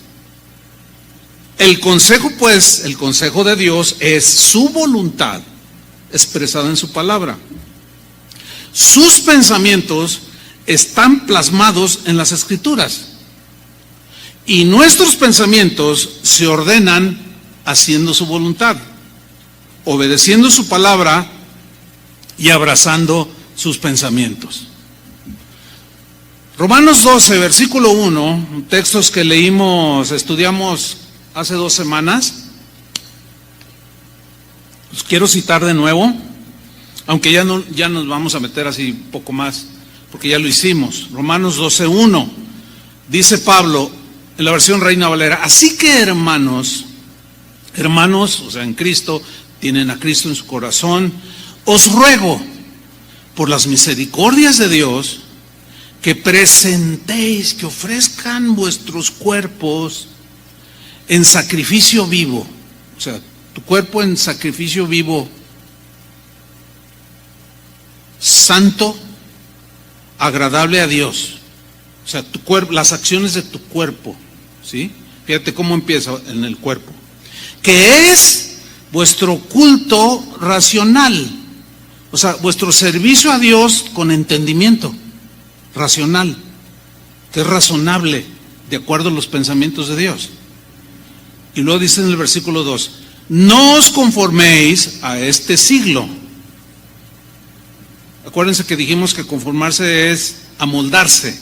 S1: El consejo, pues, el consejo de Dios es su voluntad expresada en su palabra. Sus pensamientos están plasmados en las Escrituras. Y nuestros pensamientos se ordenan haciendo su voluntad, obedeciendo su palabra y abrazando sus pensamientos. Romanos 12, versículo 1, textos que estudiamos hace 2 semanas. Los quiero citar de nuevo, aunque ya nos vamos a meter así poco más, porque ya lo hicimos. Romanos 12:1, dice Pablo en la versión Reina Valera: así que hermanos, o sea, en Cristo, tienen a Cristo en su corazón, os ruego por las misericordias de Dios que presentéis, que ofrezcan vuestros cuerpos en sacrificio vivo. O sea, tu cuerpo en sacrificio vivo, santo, agradable a Dios. O sea, tu cuerpo, las acciones de tu cuerpo, ¿sí? Fíjate cómo empieza en el cuerpo. Que es vuestro culto racional. O sea, vuestro servicio a Dios con entendimiento racional, que es razonable, de acuerdo a los pensamientos de Dios. Y luego dice en el versículo 2: no os conforméis a este siglo. Acuérdense que dijimos que conformarse es amoldarse.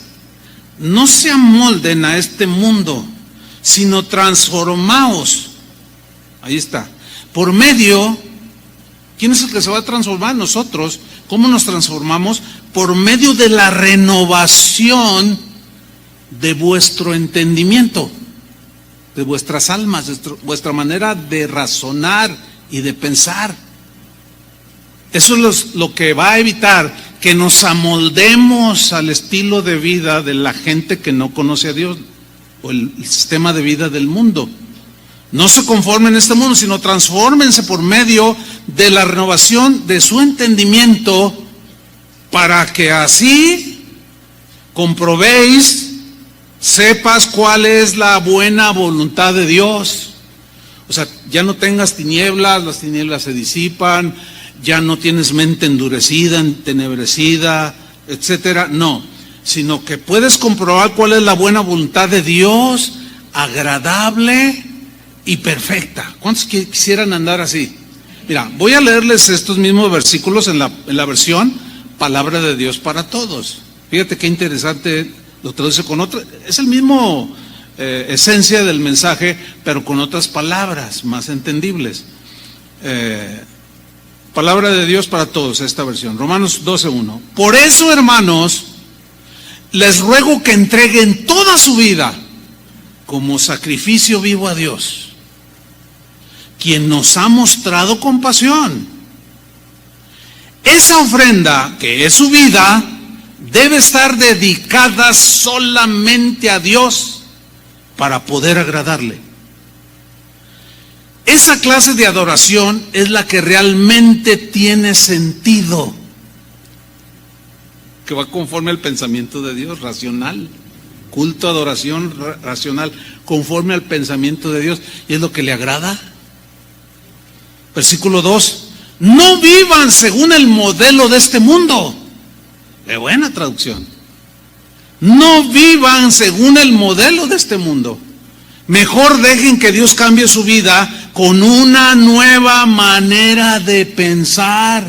S1: No se amolden a este mundo, sino transformaos. Ahí está. Por medio, ¿quién es el que se va a transformar? Nosotros. ¿Cómo nos transformamos? Por medio de la renovación de vuestro entendimiento, de vuestras almas, de vuestra manera de razonar y de pensar. Eso es lo que va a evitar que nos amoldemos al estilo de vida de la gente que no conoce a Dios, o el sistema de vida del mundo. No se conformen en este mundo, sino transfórmense por medio de la renovación de su entendimiento, para que así comprobéis, sepas cuál es la buena voluntad de Dios. O sea, ya no tengas tinieblas, las tinieblas se disipan, ya no tienes mente endurecida, entenebrecida, etcétera. No, sino que puedes comprobar cuál es la buena voluntad de Dios, agradable y perfecta. ¿Cuántos quisieran andar así? Mira, voy a leerles estos mismos versículos en la versión Palabra de Dios para Todos. Fíjate qué interesante, lo traduce con otra, es el mismo esencia del mensaje, pero con otras palabras más entendibles. Palabra de Dios para Todos, esta versión, Romanos 12:1. Por eso, hermanos, les ruego que entreguen toda su vida como sacrificio vivo a Dios, quien nos ha mostrado compasión. Esa ofrenda, que es su vida, debe estar dedicada solamente a Dios para poder agradarle. Esa clase de adoración es la que realmente tiene sentido, que va conforme al pensamiento de Dios, racional. culto, adoración racional, conforme al pensamiento de Dios. ¿Y es lo que le agrada? Versículo 2. No vivan según el modelo de este mundo. Qué buena traducción. No vivan según el modelo de este mundo. Mejor dejen que Dios cambie su vida con una nueva manera de pensar.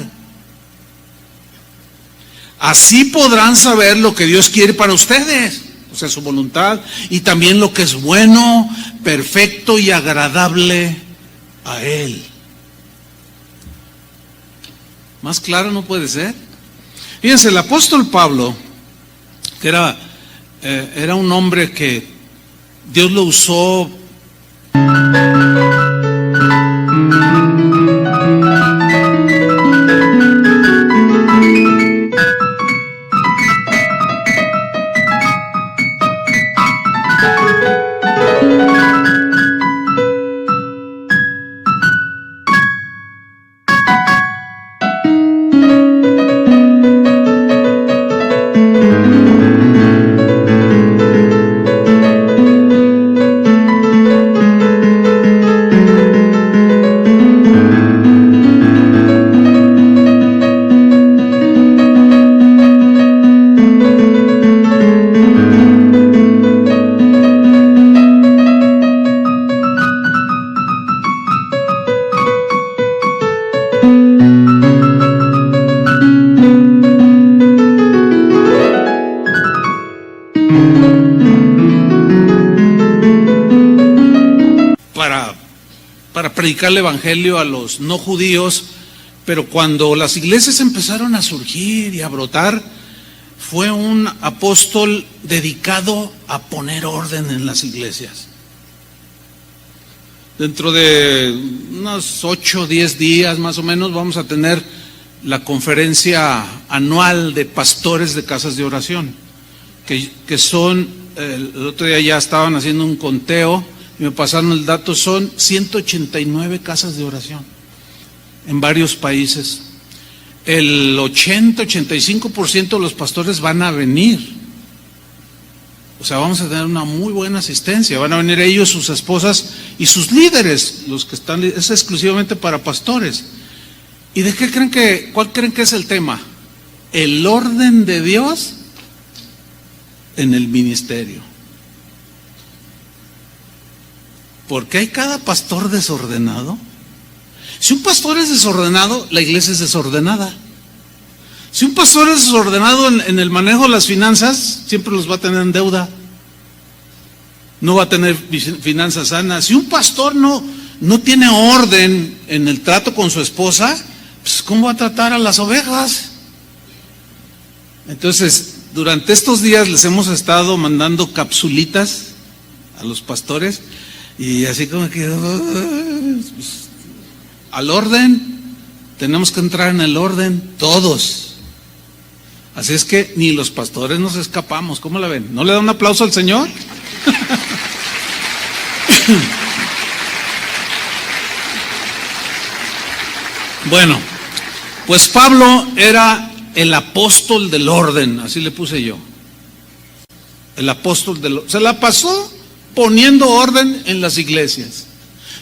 S1: Así podrán saber lo que Dios quiere para ustedes, o sea, su voluntad, y también lo que es bueno, perfecto y agradable a Él. Más claro no puede ser. Fíjense, el apóstol Pablo, que era un hombre que Dios lo usó para predicar el evangelio a los no judíos, pero cuando las iglesias empezaron a surgir y a brotar, fue un apóstol dedicado a poner orden en las iglesias. Dentro de unos 8 o 10 días más o menos vamos a tener la conferencia anual de pastores de casas de oración, que son, el otro día ya estaban haciendo un conteo y me pasaron el dato, son 189 casas de oración en varios países. El 80-85% de los pastores van a venir. O sea, vamos a tener una muy buena asistencia. Van a venir ellos, sus esposas y sus líderes, los que están, es exclusivamente para pastores. ¿Y de qué cuál creen que es el tema? El orden de Dios en el ministerio. ¿Por qué hay cada pastor desordenado? Si un pastor es desordenado, la iglesia es desordenada. Si un pastor es desordenado en el manejo de las finanzas, siempre los va a tener en deuda. No va a tener finanzas sanas. Si un pastor no tiene orden en el trato con su esposa, pues ¿cómo va a tratar a las ovejas? Entonces, durante estos días les hemos estado mandando capsulitas a los pastores y así como que pues, al orden, tenemos que entrar en el orden todos. Así es que ni los pastores nos escapamos. ¿Cómo la ven? ¿No le da un aplauso al Señor? Bueno, pues Pablo era el apóstol del orden, así le puse yo. El apóstol del orden. Se la pasó poniendo orden en las iglesias,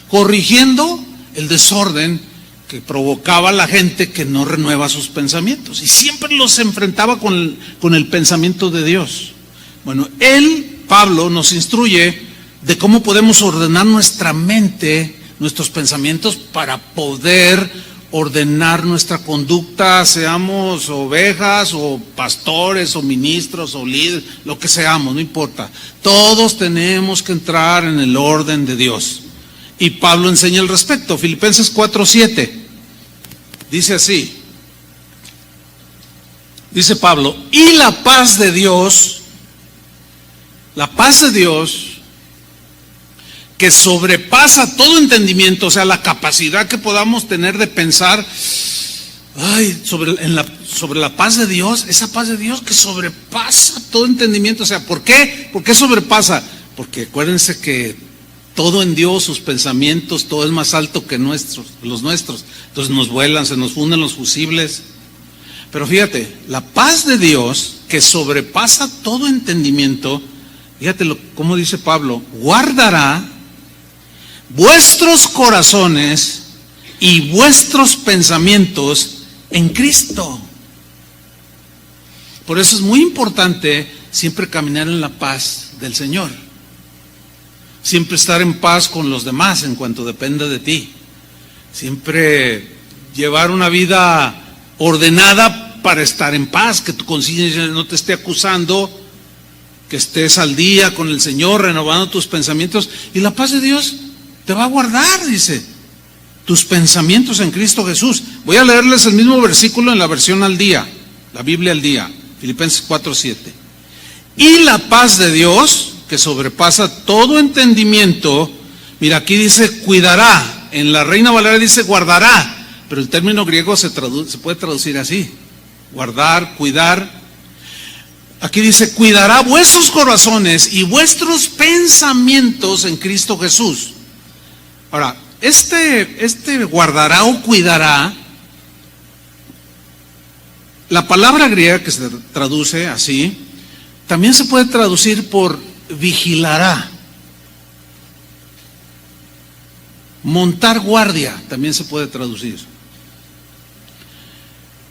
S1: corrigiendo el desorden que provocaba a la gente que no renueva sus pensamientos, y siempre los enfrentaba con el pensamiento de Dios. Bueno, Pablo, nos instruye de cómo podemos ordenar nuestra mente, nuestros pensamientos, para poder ordenar nuestra conducta, seamos ovejas o pastores o ministros o líderes, lo que seamos, no importa. Todos tenemos que entrar en el orden de Dios. Y Pablo enseña al respecto. Filipenses 4:7 dice así, dice Pablo, y la paz de Dios, que sobrepasa todo entendimiento, o sea, la capacidad que podamos tener de pensar, sobre la paz de Dios, esa paz de Dios que sobrepasa todo entendimiento. O sea, ¿por qué? ¿Por qué sobrepasa? Porque acuérdense que todo en Dios, sus pensamientos, todo es más alto que los nuestros. Entonces nos vuelan, se nos funden los fusibles. Pero fíjate, la paz de Dios que sobrepasa todo entendimiento fíjate cómo dice Pablo, guardará vuestros corazones y vuestros pensamientos en Cristo. Por eso es muy importante siempre caminar en la paz del Señor. Siempre estar en paz con los demás en cuanto dependa de ti. Siempre llevar una vida ordenada para estar en paz, que tu conciencia no te esté acusando, que estés al día con el Señor, renovando tus pensamientos. Y la paz de Dios te va a guardar, dice, tus pensamientos en Cristo Jesús. Voy a leerles el mismo versículo en la versión al día, la Biblia al día, Filipenses 4:7. Y la paz de Dios, que sobrepasa todo entendimiento, mira, aquí dice cuidará, en la Reina Valera dice guardará, pero el término griego se puede traducir así, guardar, cuidar. Aquí dice cuidará vuestros corazones y vuestros pensamientos en Cristo Jesús. Ahora, este guardará o cuidará, la palabra griega que se traduce así, también se puede traducir por vigilará. Montar guardia también se puede traducir.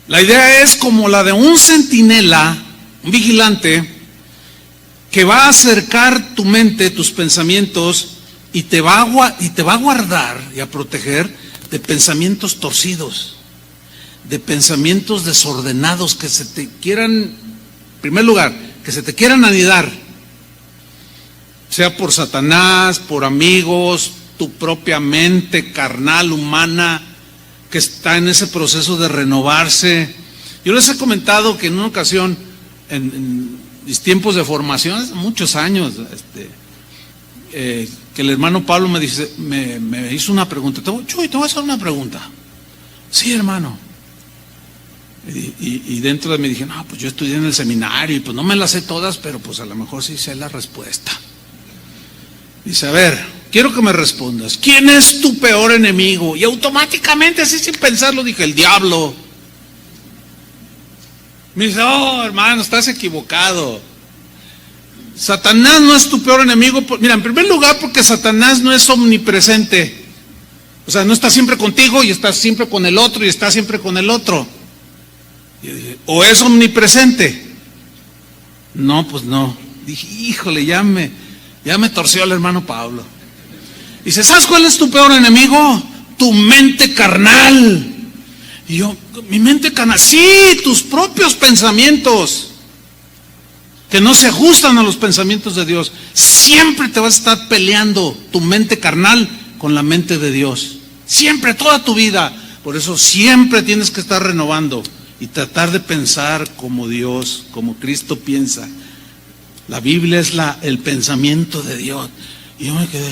S1: La idea es como la de un centinela, un vigilante, que va a acercar tu mente, tus pensamientos, y te va a guardar y a proteger de pensamientos torcidos, de pensamientos desordenados que se te quieran, en primer lugar, que se te quieran anidar, sea por Satanás, por amigos, tu propia mente carnal, humana, que está en ese proceso de renovarse. Yo les he comentado que en una ocasión, en mis tiempos de formación, hace muchos años, que el hermano Pablo me hizo una pregunta. Chuy, te voy a hacer una pregunta. Sí, hermano. Y dentro de mí dije, no, pues yo estudié en el seminario y pues no me las sé todas, pero pues a lo mejor sí sé la respuesta. Dice, a ver, quiero que me respondas, ¿quién es tu peor enemigo? Y automáticamente, así sin pensarlo, dije, el diablo. Me dice, oh, hermano, estás equivocado. Satanás no es tu peor enemigo. Mira, en primer lugar, porque Satanás no es omnipresente. O sea, no está siempre contigo y está siempre con el otro y está siempre con el otro. Y yo dije, ¿o es omnipresente? No, pues no. Dije, híjole, ya me torció el hermano Pablo. Dice, ¿sabes cuál es tu peor enemigo? Tu mente carnal. Y yo, mi mente carnal, sí, tus propios pensamientos, que no se ajustan a los pensamientos de Dios. Siempre te vas a estar peleando tu mente carnal con la mente de Dios. Siempre, toda tu vida. Por eso siempre tienes que estar renovando y tratar de pensar como Dios, como Cristo piensa. La Biblia es el pensamiento de Dios. Y yo me quedé,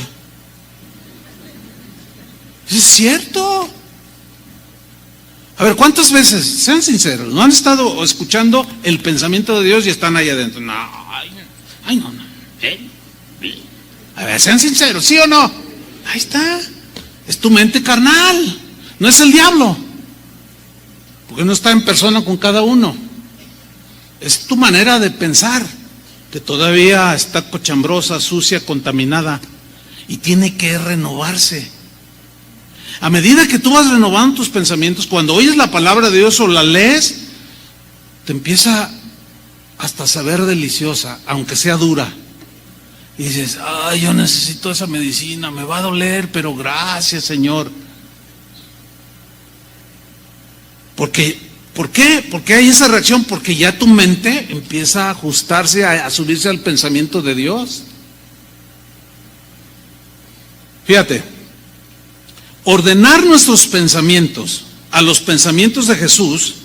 S1: ¿es cierto? A ver, ¿cuántas veces, sean sinceros, no han estado escuchando el pensamiento de Dios y están ahí adentro? No, no. A ver, sean sinceros, ¿sí o no? Ahí está. Es tu mente carnal, no es el diablo. Porque no está en persona con cada uno. Es tu manera de pensar, que todavía está cochambrosa, sucia, contaminada, y tiene que renovarse. A medida que tú vas renovando tus pensamientos, cuando oyes la palabra de Dios o la lees, te empieza hasta a saber deliciosa, aunque sea dura. Y dices, ay, yo necesito esa medicina, me va a doler, pero gracias, Señor. ¿Por qué? Porque hay esa reacción, porque ya tu mente empieza a ajustarse, a subirse al pensamiento de Dios. Fíjate. Ordenar nuestros pensamientos a los pensamientos de Jesús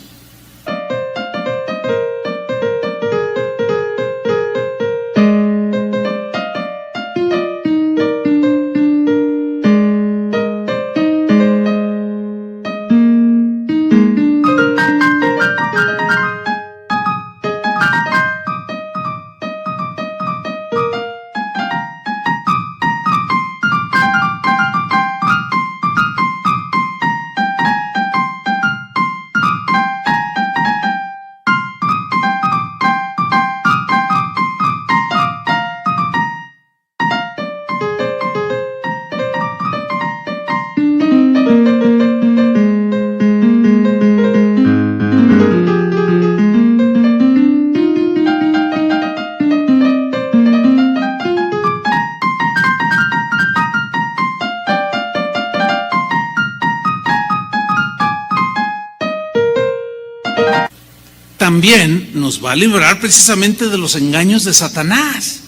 S1: también nos va a librar precisamente de los engaños de Satanás.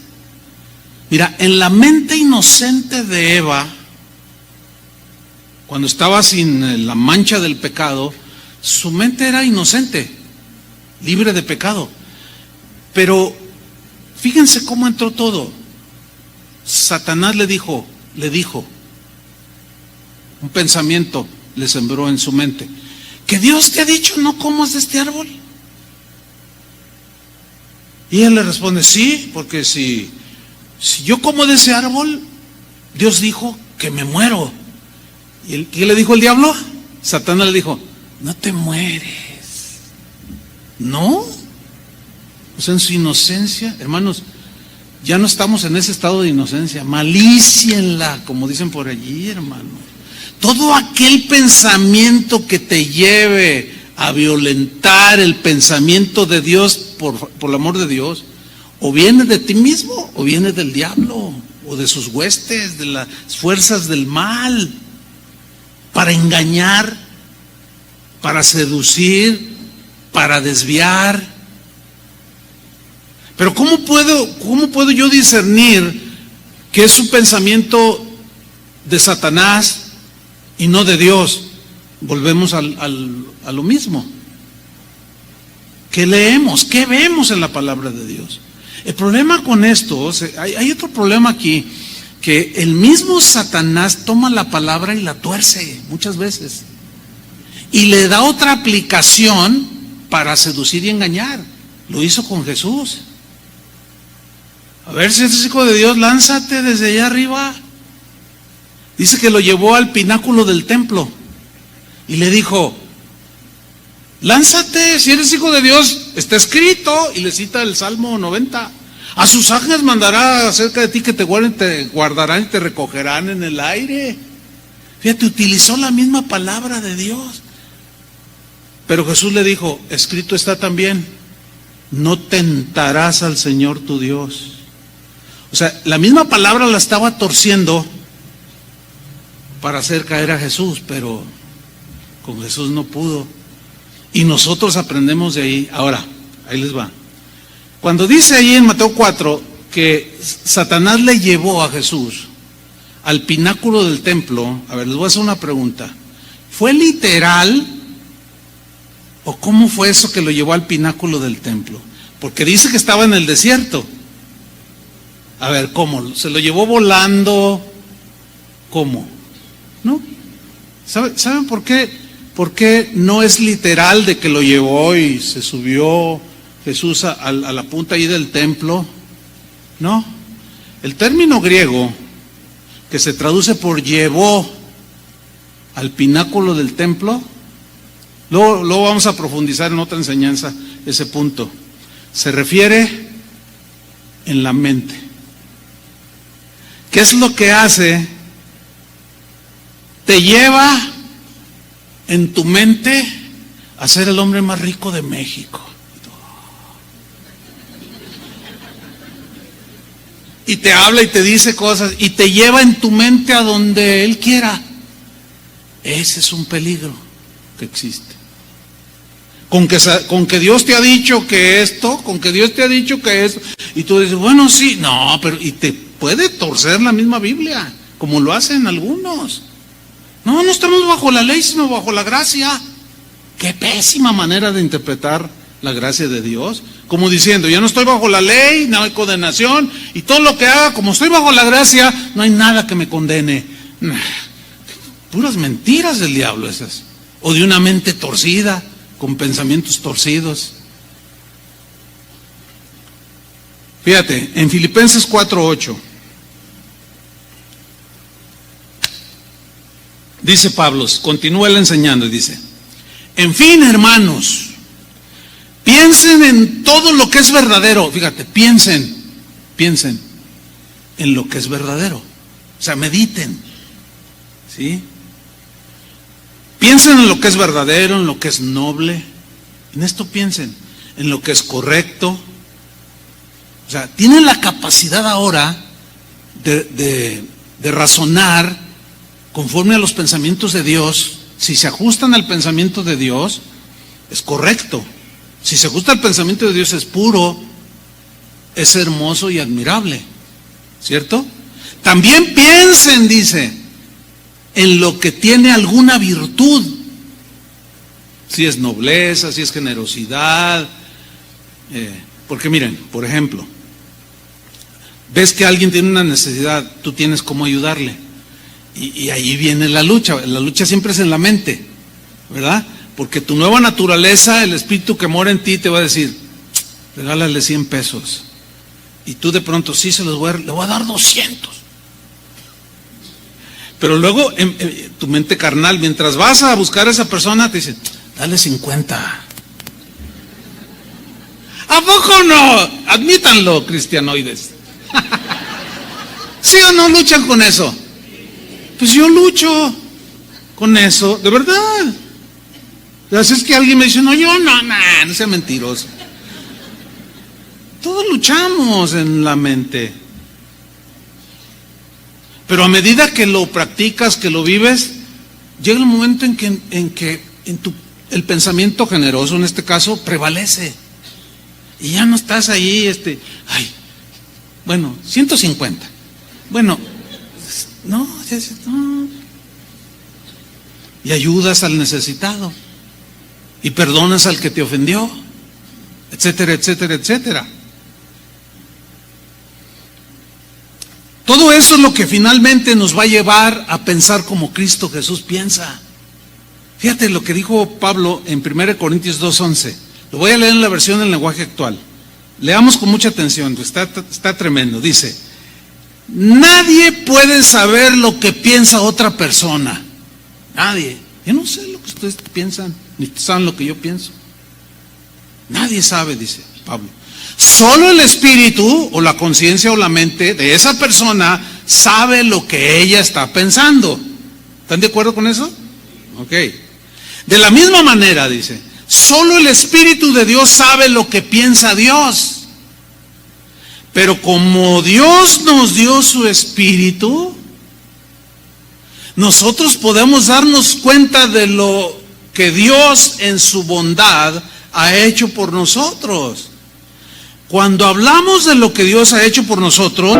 S1: Mira, en la mente inocente de Eva, cuando estaba sin la mancha del pecado, su mente era inocente, libre de pecado. Pero fíjense cómo entró todo. Satanás le dijo, un pensamiento le sembró en su mente: ¿que Dios te ha dicho no comas de este árbol? Y él le responde: sí, porque si yo como de ese árbol, Dios dijo que me muero. ¿Y qué le dijo el diablo? Satanás le dijo: no te mueres. ¿No? O sea, en su inocencia, hermanos, ya no estamos en ese estado de inocencia, malícienla, como dicen por allí, hermano. Todo aquel pensamiento que te lleve a violentar el pensamiento de Dios por el amor de Dios, o viene de ti mismo, o viene del diablo, o de sus huestes, de las fuerzas del mal, para engañar, para seducir, para desviar. Pero ¿cómo puedo yo discernir que es un pensamiento de Satanás y no de Dios? Volvemos a lo mismo. ¿Qué leemos? ¿Qué vemos en la palabra de Dios? El problema con esto, hay otro problema aquí, que el mismo Satanás toma la palabra y la tuerce muchas veces, y le da otra aplicación para seducir y engañar. Lo hizo con Jesús. A ver, si eres hijo de Dios, lánzate desde allá arriba. Dice que lo llevó al pináculo del templo y le dijo: lánzate, si eres hijo de Dios, está escrito. Y le cita el Salmo 90: a sus ángeles mandará acerca de ti que te guardarán y te recogerán en el aire. Fíjate, utilizó la misma palabra de Dios. Pero Jesús le dijo: escrito está también, no tentarás al Señor tu Dios. O sea, la misma palabra la estaba torciendo para hacer caer a Jesús, pero con Jesús no pudo. Y nosotros aprendemos de ahí. Ahora, ahí les va. Cuando dice ahí en Mateo 4 que Satanás le llevó a Jesús al pináculo del templo, a ver, les voy a hacer una pregunta. ¿Fue literal o cómo fue eso que lo llevó al pináculo del templo? Porque dice que estaba en el desierto. A ver, ¿cómo? ¿Se lo llevó volando? ¿Cómo? ¿No? ¿Saben por qué? ¿Por qué no es literal de que lo llevó y se subió Jesús a la punta ahí del templo? No. El término griego que se traduce por llevó al pináculo del templo, luego vamos a profundizar en otra enseñanza ese punto. Se refiere en la mente. ¿Qué es lo que hace? Te lleva en tu mente a ser el hombre más rico de México. Y te habla y te dice cosas y te lleva en tu mente a donde él quiera. Ese es un peligro que existe. Con que Dios te ha dicho que esto, con que Dios te ha dicho que esto, y tú dices, bueno, sí, no, pero y te puede torcer la misma Biblia, como lo hacen algunos. No estamos bajo la ley, sino bajo la gracia. Qué pésima manera de interpretar la gracia de Dios, como diciendo, yo no estoy bajo la ley, no hay condenación, y todo lo que haga, como estoy bajo la gracia, no hay nada que me condene. Puras mentiras del diablo esas, o de una mente torcida, con pensamientos torcidos. Fíjate, en Filipenses 4:8 dice Pablo, continúa él enseñando y dice: en fin, hermanos, piensen en todo lo que es verdadero. Fíjate, piensen en lo que es verdadero. O sea, mediten, ¿sí? Piensen en lo que es verdadero, en lo que es noble. En esto piensen, en lo que es correcto. O sea, tienen la capacidad ahora de razonar conforme a los pensamientos de Dios. Si se ajustan al pensamiento de Dios, es correcto. Si se gusta el pensamiento de Dios es puro, es hermoso y admirable, ¿cierto? También piensen, dice, en lo que tiene alguna virtud. Si es nobleza, si es generosidad. Porque miren, por ejemplo, ves que alguien tiene una necesidad, tú tienes cómo ayudarle. Y ahí viene la lucha siempre es en la mente, ¿verdad? Porque tu nueva naturaleza, el espíritu que mora en ti te va a decir, regálale 100 pesos. Y tú de pronto, sí, le voy a dar 200. Pero luego tu mente carnal, mientras vas a buscar a esa persona, te dice, dale 50. ¿A poco no? Admítanlo, cristianoides. ¿Sí o no luchan con eso? Pues yo lucho con eso, de verdad. Así es que alguien me dice, no, yo no sea mentiroso. Todos luchamos en la mente. Pero a medida que lo practicas, que lo vives, llega el momento en que el pensamiento generoso, en este caso, prevalece. Y ya no estás ahí, bueno, 150. Bueno, no. Y ayudas al necesitado. Y perdonas al que te ofendió. Etcétera, etcétera, etcétera. Todo eso es lo que finalmente nos va a llevar a pensar como Cristo Jesús piensa. Fíjate lo que dijo Pablo en 1 Corintios 2:11. Lo voy a leer en la versión del lenguaje actual. Leamos con mucha atención, está tremendo. Dice, nadie puede saber lo que piensa otra persona. Nadie. Yo no sé lo que ustedes piensan, ni saben lo que yo pienso. Nadie sabe, dice Pablo. Solo el espíritu o la conciencia o la mente de esa persona sabe lo que ella está pensando. ¿Están de acuerdo con eso? Ok. De la misma manera, dice, solo el Espíritu de Dios sabe lo que piensa Dios. Pero como Dios nos dio su Espíritu, nosotros podemos darnos cuenta de lo que Dios en su bondad ha hecho por nosotros. Cuando hablamos de lo que Dios ha hecho por nosotros,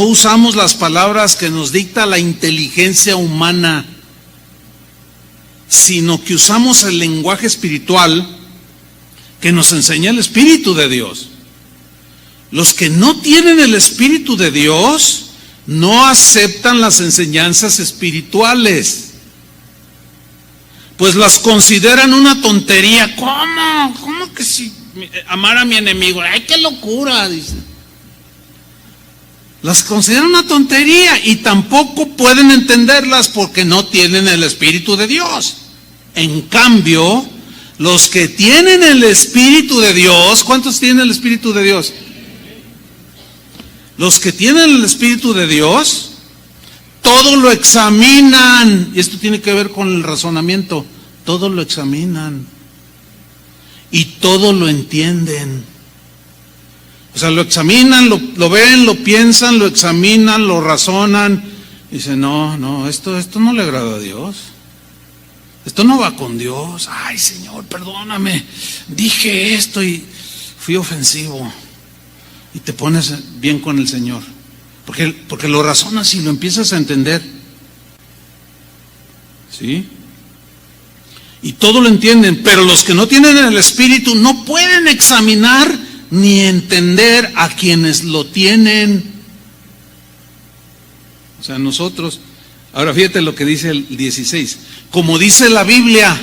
S1: usamos las palabras que nos dicta la inteligencia humana, sino que usamos el lenguaje espiritual que nos enseña el Espíritu de Dios. Los que no tienen el Espíritu de Dios no aceptan las enseñanzas espirituales, pues las consideran una tontería. ¿Cómo que si amar a mi enemigo? ¡Ay, qué locura! Dice. Las consideran una tontería y tampoco pueden entenderlas porque no tienen el Espíritu de Dios. En cambio, los que tienen el Espíritu de Dios, ¿cuántos tienen el Espíritu de Dios? Los que tienen el Espíritu de Dios, todo lo examinan, y esto tiene que ver con el razonamiento, todo lo examinan y todo lo entienden. O sea, lo examinan, lo ven, lo piensan, lo examinan, lo razonan. Dicen, no, esto no le agrada a Dios. Esto no va con Dios. Ay, Señor, perdóname. Dije esto y fui ofensivo. Y te pones bien con el Señor. Porque lo razonas y lo empiezas a entender. ¿Sí? y todo lo entienden, pero los que no tienen el Espíritu no pueden examinar ni entender a quienes lo tienen. O sea, nosotros. Ahora fíjate lo que dice el 16. Como dice la Biblia,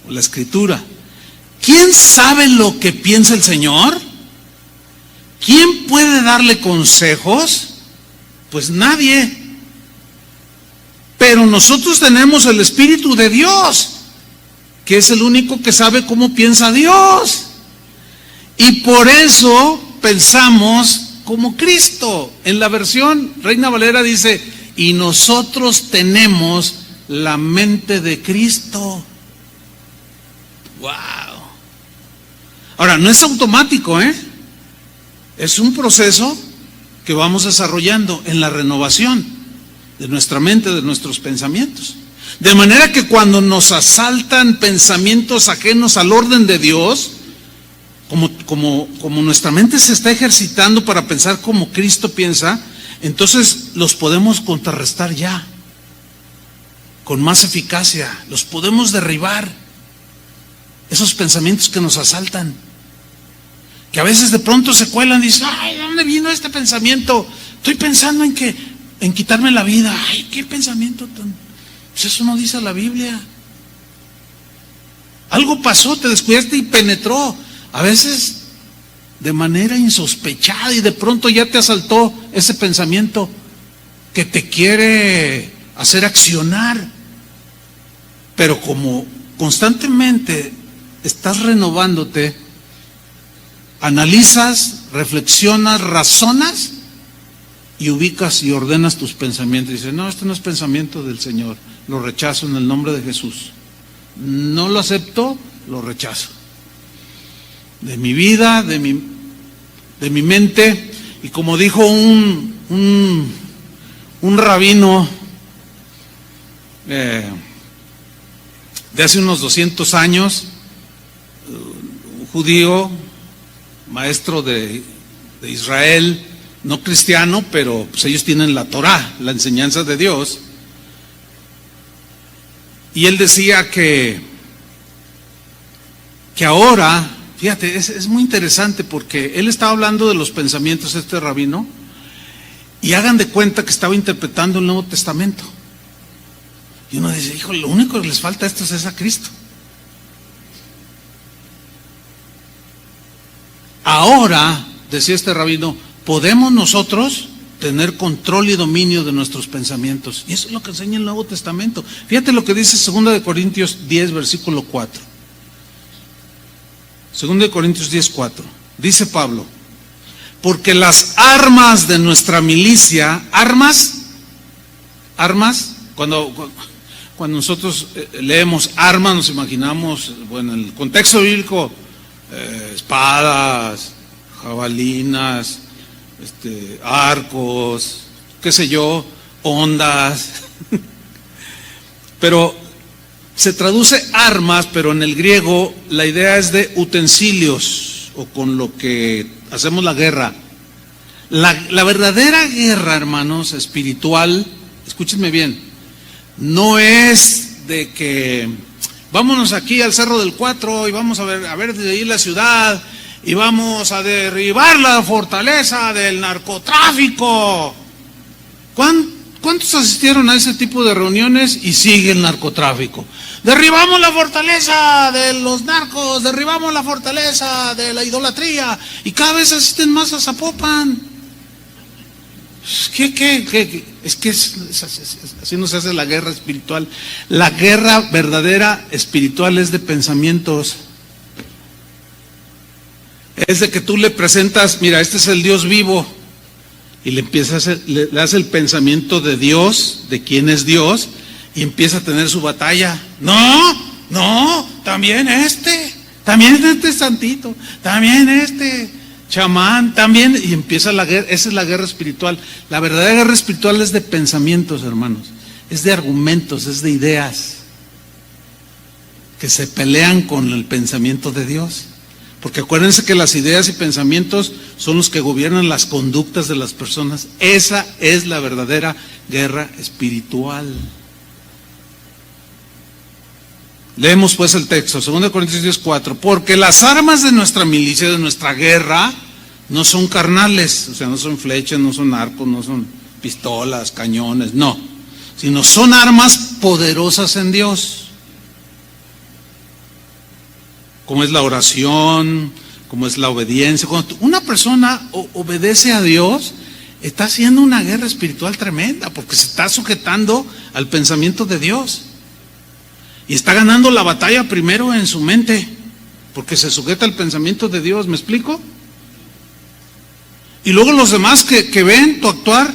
S1: o la Escritura, ¿quién sabe lo que piensa el Señor? ¿Quién puede darle consejos? Pues nadie. Pero nosotros tenemos el Espíritu de Dios, que es el único que sabe cómo piensa Dios. Y por eso pensamos como Cristo. En la versión Reina Valera dice, y nosotros tenemos la mente de Cristo. ¡Wow! Ahora, no es automático, es un proceso que vamos desarrollando en la renovación de nuestra mente, de nuestros pensamientos. De manera que cuando nos asaltan pensamientos ajenos al orden de Dios, como nuestra mente se está ejercitando para pensar como Cristo piensa, entonces los podemos contrarrestar ya, con más eficacia, los podemos derribar, esos pensamientos que nos asaltan, que a veces de pronto se cuelan y dicen, ay, ¿de dónde vino este pensamiento? Estoy pensando en quitarme la vida. Ay, ¿qué pensamiento tan? Pues eso no dice la Biblia. Algo pasó, te descuidaste y penetró. A veces de manera insospechada y de pronto ya te asaltó ese pensamiento que te quiere hacer accionar. Pero como constantemente estás renovándote, analizas, reflexionas, razonas y ubicas y ordenas tus pensamientos. Y dices, no, este no es pensamiento del Señor, lo rechazo en el nombre de Jesús. No lo acepto, lo rechazo. De mi vida, de mi mente. Y como dijo un rabino de hace unos 200 años, un judío, maestro de Israel, no cristiano, pero pues ellos tienen la Torá, la enseñanza de Dios. Y él decía que ahora, fíjate, es muy interesante porque él estaba hablando de los pensamientos de este rabino, y hagan de cuenta que estaba interpretando el Nuevo Testamento. Y uno dice, hijo, lo único que les falta a estos es a Cristo. Ahora, decía este rabino, podemos nosotros tener control y dominio de nuestros pensamientos. Y eso es lo que enseña el Nuevo Testamento. Fíjate lo que dice 2 Corintios 10, versículo 4. 2 Corintios 10, 4. Dice Pablo, porque las armas de nuestra milicia, armas, cuando nosotros leemos armas nos imaginamos, bueno, en el contexto bíblico, espadas, jabalinas, arcos, qué sé yo, ondas, pero se traduce armas, pero en el griego la idea es de utensilios, o con lo que hacemos la guerra. La verdadera guerra, hermanos, espiritual, escúchenme bien, no es de que vámonos aquí al Cerro del Cuatro y vamos a ver desde ahí la ciudad y vamos a derribar la fortaleza del narcotráfico. ¿Cuántos asistieron a ese tipo de reuniones y sigue el narcotráfico? Derribamos la fortaleza de los narcos, derribamos la fortaleza de la idolatría, y cada vez asisten más a Zapopan. ¿Qué? Es que así no se hace la guerra espiritual. La guerra verdadera espiritual es de pensamientos. Es de que tú le presentas, mira, este es el Dios vivo, y le das el pensamiento de Dios, de quién es Dios, y empieza a tener su batalla. No, también este santito, también este chamán, también, y empieza la guerra. Esa es la guerra espiritual. La verdadera guerra espiritual es de pensamientos, hermanos, es de argumentos, es de ideas que se pelean con el pensamiento de Dios. Porque acuérdense que las ideas y pensamientos son los que gobiernan las conductas de las personas. Esa es la verdadera guerra espiritual. Leemos pues el texto, 2 Corintios 10:4, porque las armas de nuestra milicia, de nuestra guerra, no son carnales, o sea, no son flechas, no son arcos, no son pistolas, cañones, no, sino son armas poderosas en Dios, como es la oración, como es la obediencia. Cuando una persona obedece a Dios, está haciendo una guerra espiritual tremenda, porque se está sujetando al pensamiento de Dios. Y está ganando la batalla primero en su mente, porque se sujeta al pensamiento de Dios, ¿me explico? Y luego los demás que ven tu actuar,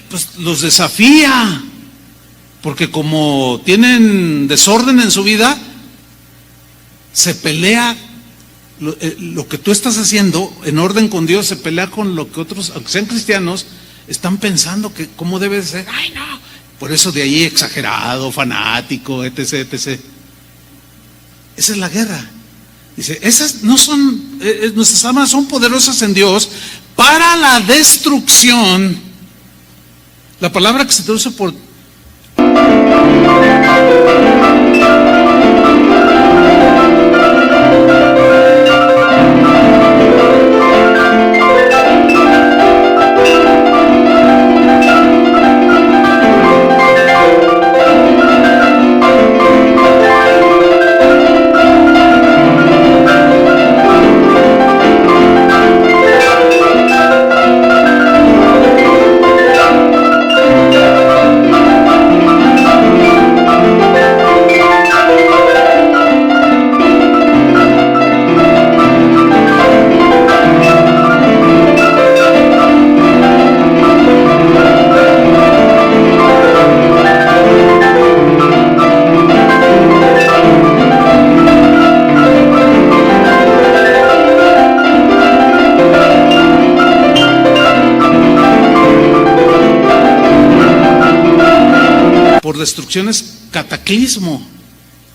S1: pues los desafía, porque como tienen desorden en su vida, se pelea lo que tú estás haciendo en orden con Dios, se pelea con lo que otros, aunque sean cristianos, están pensando que cómo debe de ser. Ay, no. Por eso de ahí exagerado, fanático, etc., etc. Esa es la guerra. Dice, esas no son, nuestras armas son poderosas en Dios para la destrucción. La palabra que se traduce por destrucción es cataclismo.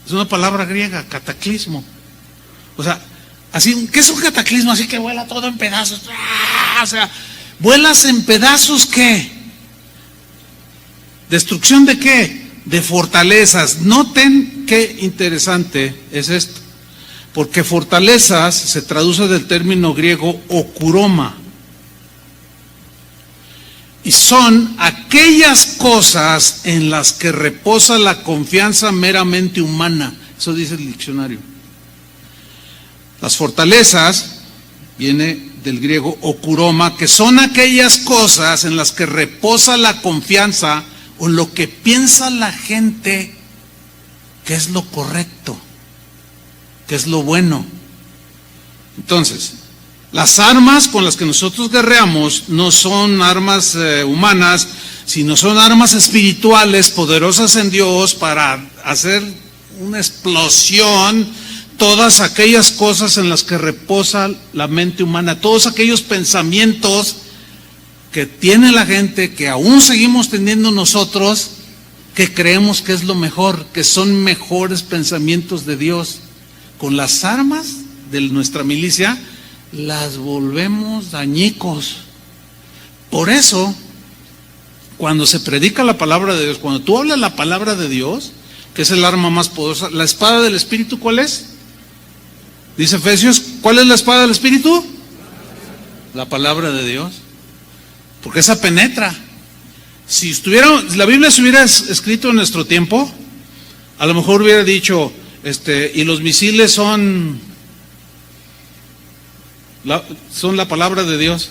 S1: Es una palabra griega, cataclismo. O sea, así, ¿qué es un cataclismo? Así que vuela todo en pedazos. ¡Ah! O sea, ¿vuelas en pedazos qué? ¿Destrucción de qué? De fortalezas. Noten qué interesante es esto. Porque fortalezas se traduce del término griego okuroma. Y son aquellas cosas en las que reposa la confianza meramente humana. Eso dice el diccionario. Las fortalezas, viene del griego okuroma, que son aquellas cosas en las que reposa la confianza o lo que piensa la gente que es lo correcto, que es lo bueno. Entonces, las armas con las que nosotros guerreamos no son armas humanas, sino son armas espirituales poderosas en Dios para hacer una explosión, todas aquellas cosas en las que reposa la mente humana, todos aquellos pensamientos que tiene la gente, que aún seguimos teniendo nosotros, que creemos que es lo mejor, que son mejores pensamientos de Dios. Con las armas de nuestra milicia las volvemos dañicos. Por eso, cuando se predica la palabra de Dios, cuando tú hablas la palabra de Dios, que es el arma más poderosa, la espada del Espíritu, ¿cuál es? Dice Efesios, ¿cuál es la espada del Espíritu? La palabra de Dios. Porque esa penetra. Si la Biblia se hubiera escrito en nuestro tiempo, a lo mejor hubiera dicho, y los misiles son la palabra de Dios.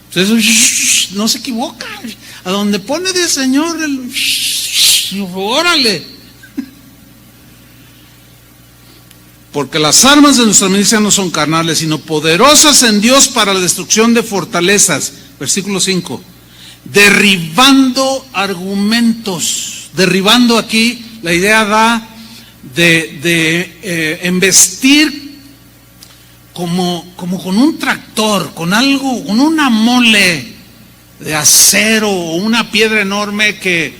S1: Entonces, no se equivoca. A donde pone del Señor, órale. Porque las armas de nuestra milicia no son carnales, sino poderosas en Dios para la destrucción de fortalezas. Versículo 5. Derribando argumentos. Derribando aquí, la idea da de embestir como con un tractor, con algo, con una mole de acero o una piedra enorme que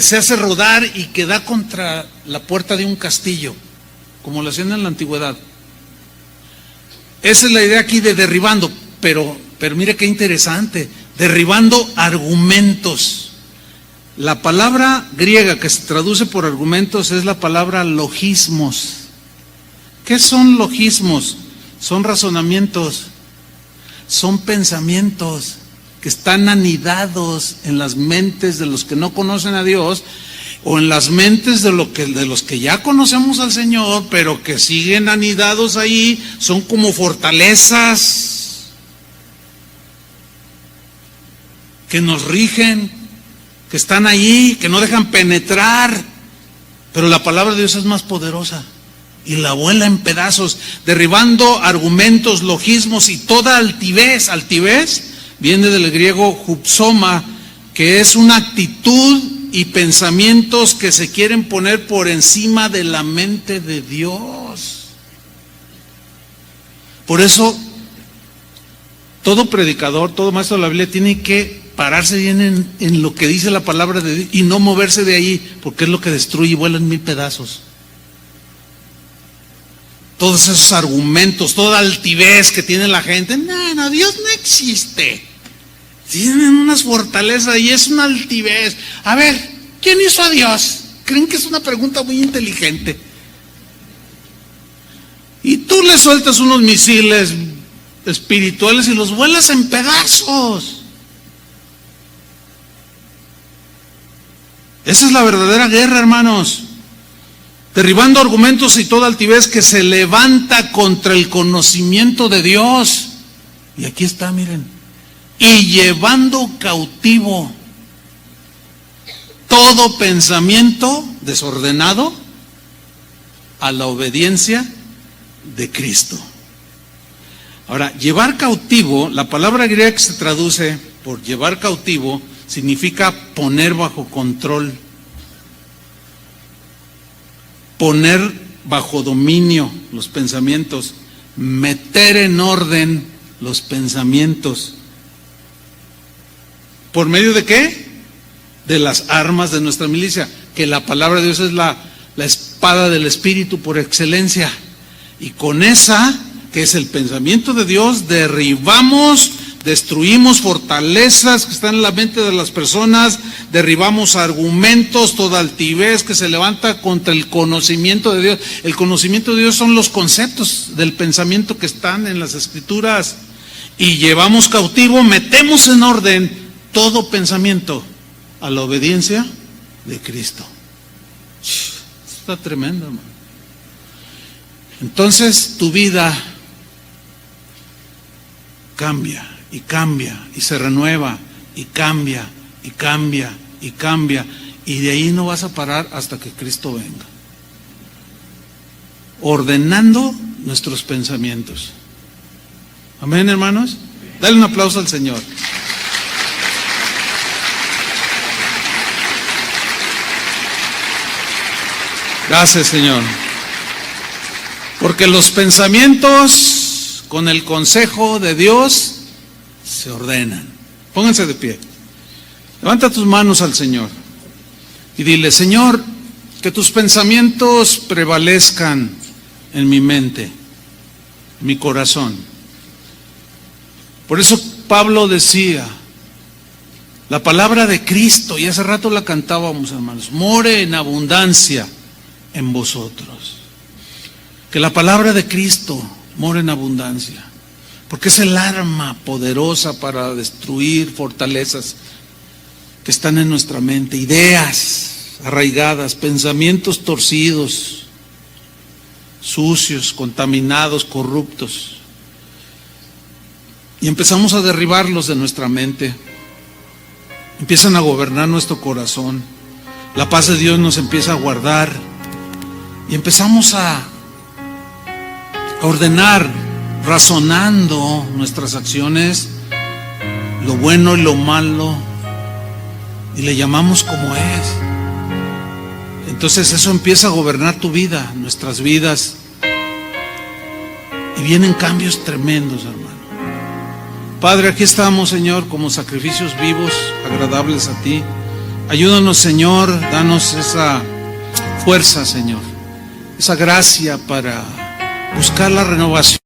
S1: se hace rodar y que da contra la puerta de un castillo, como lo hacían en la antigüedad. Esa es la idea aquí de derribando, pero mire qué interesante, derribando argumentos. La palabra griega que se traduce por argumentos es la palabra logismos. ¿Qué son logismos? Son razonamientos, son pensamientos que están anidados en las mentes de los que no conocen a Dios, o en las mentes de los que ya conocemos al Señor, pero que siguen anidados ahí. Son como fortalezas que nos rigen, que están ahí, que no dejan penetrar. Pero la palabra de Dios es más poderosa y la vuela en pedazos, derribando argumentos, logismos y toda altivez. Altivez viene del griego hupsoma, que es una actitud y pensamientos que se quieren poner por encima de la mente de Dios. Por eso, todo predicador, todo maestro de la Biblia tiene que pararse bien en lo que dice la palabra de Dios y no moverse de ahí, porque es lo que destruye y vuela en mil pedazos. Todos esos argumentos, toda altivez que tiene la gente, no, Dios no existe. Tienen unas fortalezas y es una altivez. A ver, ¿quién hizo a Dios? Creen que es una pregunta muy inteligente. Y tú le sueltas unos misiles espirituales y los vuelas en pedazos. Esa es la verdadera guerra, hermanos. Derribando argumentos y toda altivez que se levanta contra el conocimiento de Dios. Y aquí está, miren. Y llevando cautivo todo pensamiento desordenado a la obediencia de Cristo. Ahora, llevar cautivo, la palabra griega que se traduce por llevar cautivo significa poner bajo control, poner bajo dominio los pensamientos, meter en orden los pensamientos. ¿Por medio de qué? De las armas de nuestra milicia, que la palabra de Dios es la espada del Espíritu por excelencia. Y con esa, que es el pensamiento de Dios, derribamos, destruimos fortalezas que están en la mente de las personas, derribamos argumentos, toda altivez que se levanta contra el conocimiento de Dios. El conocimiento de Dios son los conceptos del pensamiento que están en las Escrituras. Y llevamos cautivo, metemos en orden todo pensamiento a la obediencia de Cristo. Está tremendo, hermano. Entonces tu vida cambia y cambia y se renueva y cambia y cambia y cambia, y de ahí no vas a parar hasta que Cristo venga, ordenando nuestros pensamientos. Amén, hermanos. Dale un aplauso al Señor. Gracias, Señor. Porque los pensamientos con el consejo de Dios se ordenan. Pónganse de pie. Levanta tus manos al Señor y dile: Señor, que tus pensamientos prevalezcan en mi mente, en mi corazón. Por eso Pablo decía, la palabra de Cristo, y hace rato la cantábamos, hermanos, more en abundancia en vosotros. Que la palabra de Cristo more en abundancia, porque es el arma poderosa para destruir fortalezas que están en nuestra mente, ideas arraigadas, pensamientos torcidos, sucios, contaminados, corruptos. Y empezamos a derribarlos de nuestra mente. Empiezan a gobernar nuestro corazón. La paz de Dios nos empieza a guardar. Y empezamos a ordenar, razonando nuestras acciones, lo bueno y lo malo, y le llamamos como es. Entonces eso empieza a gobernar tu vida, nuestras vidas, y vienen cambios tremendos, hermano. Padre, aquí estamos, Señor, como sacrificios vivos, agradables a ti. Ayúdanos, Señor, danos esa fuerza, Señor, esa gracia para buscar la renovación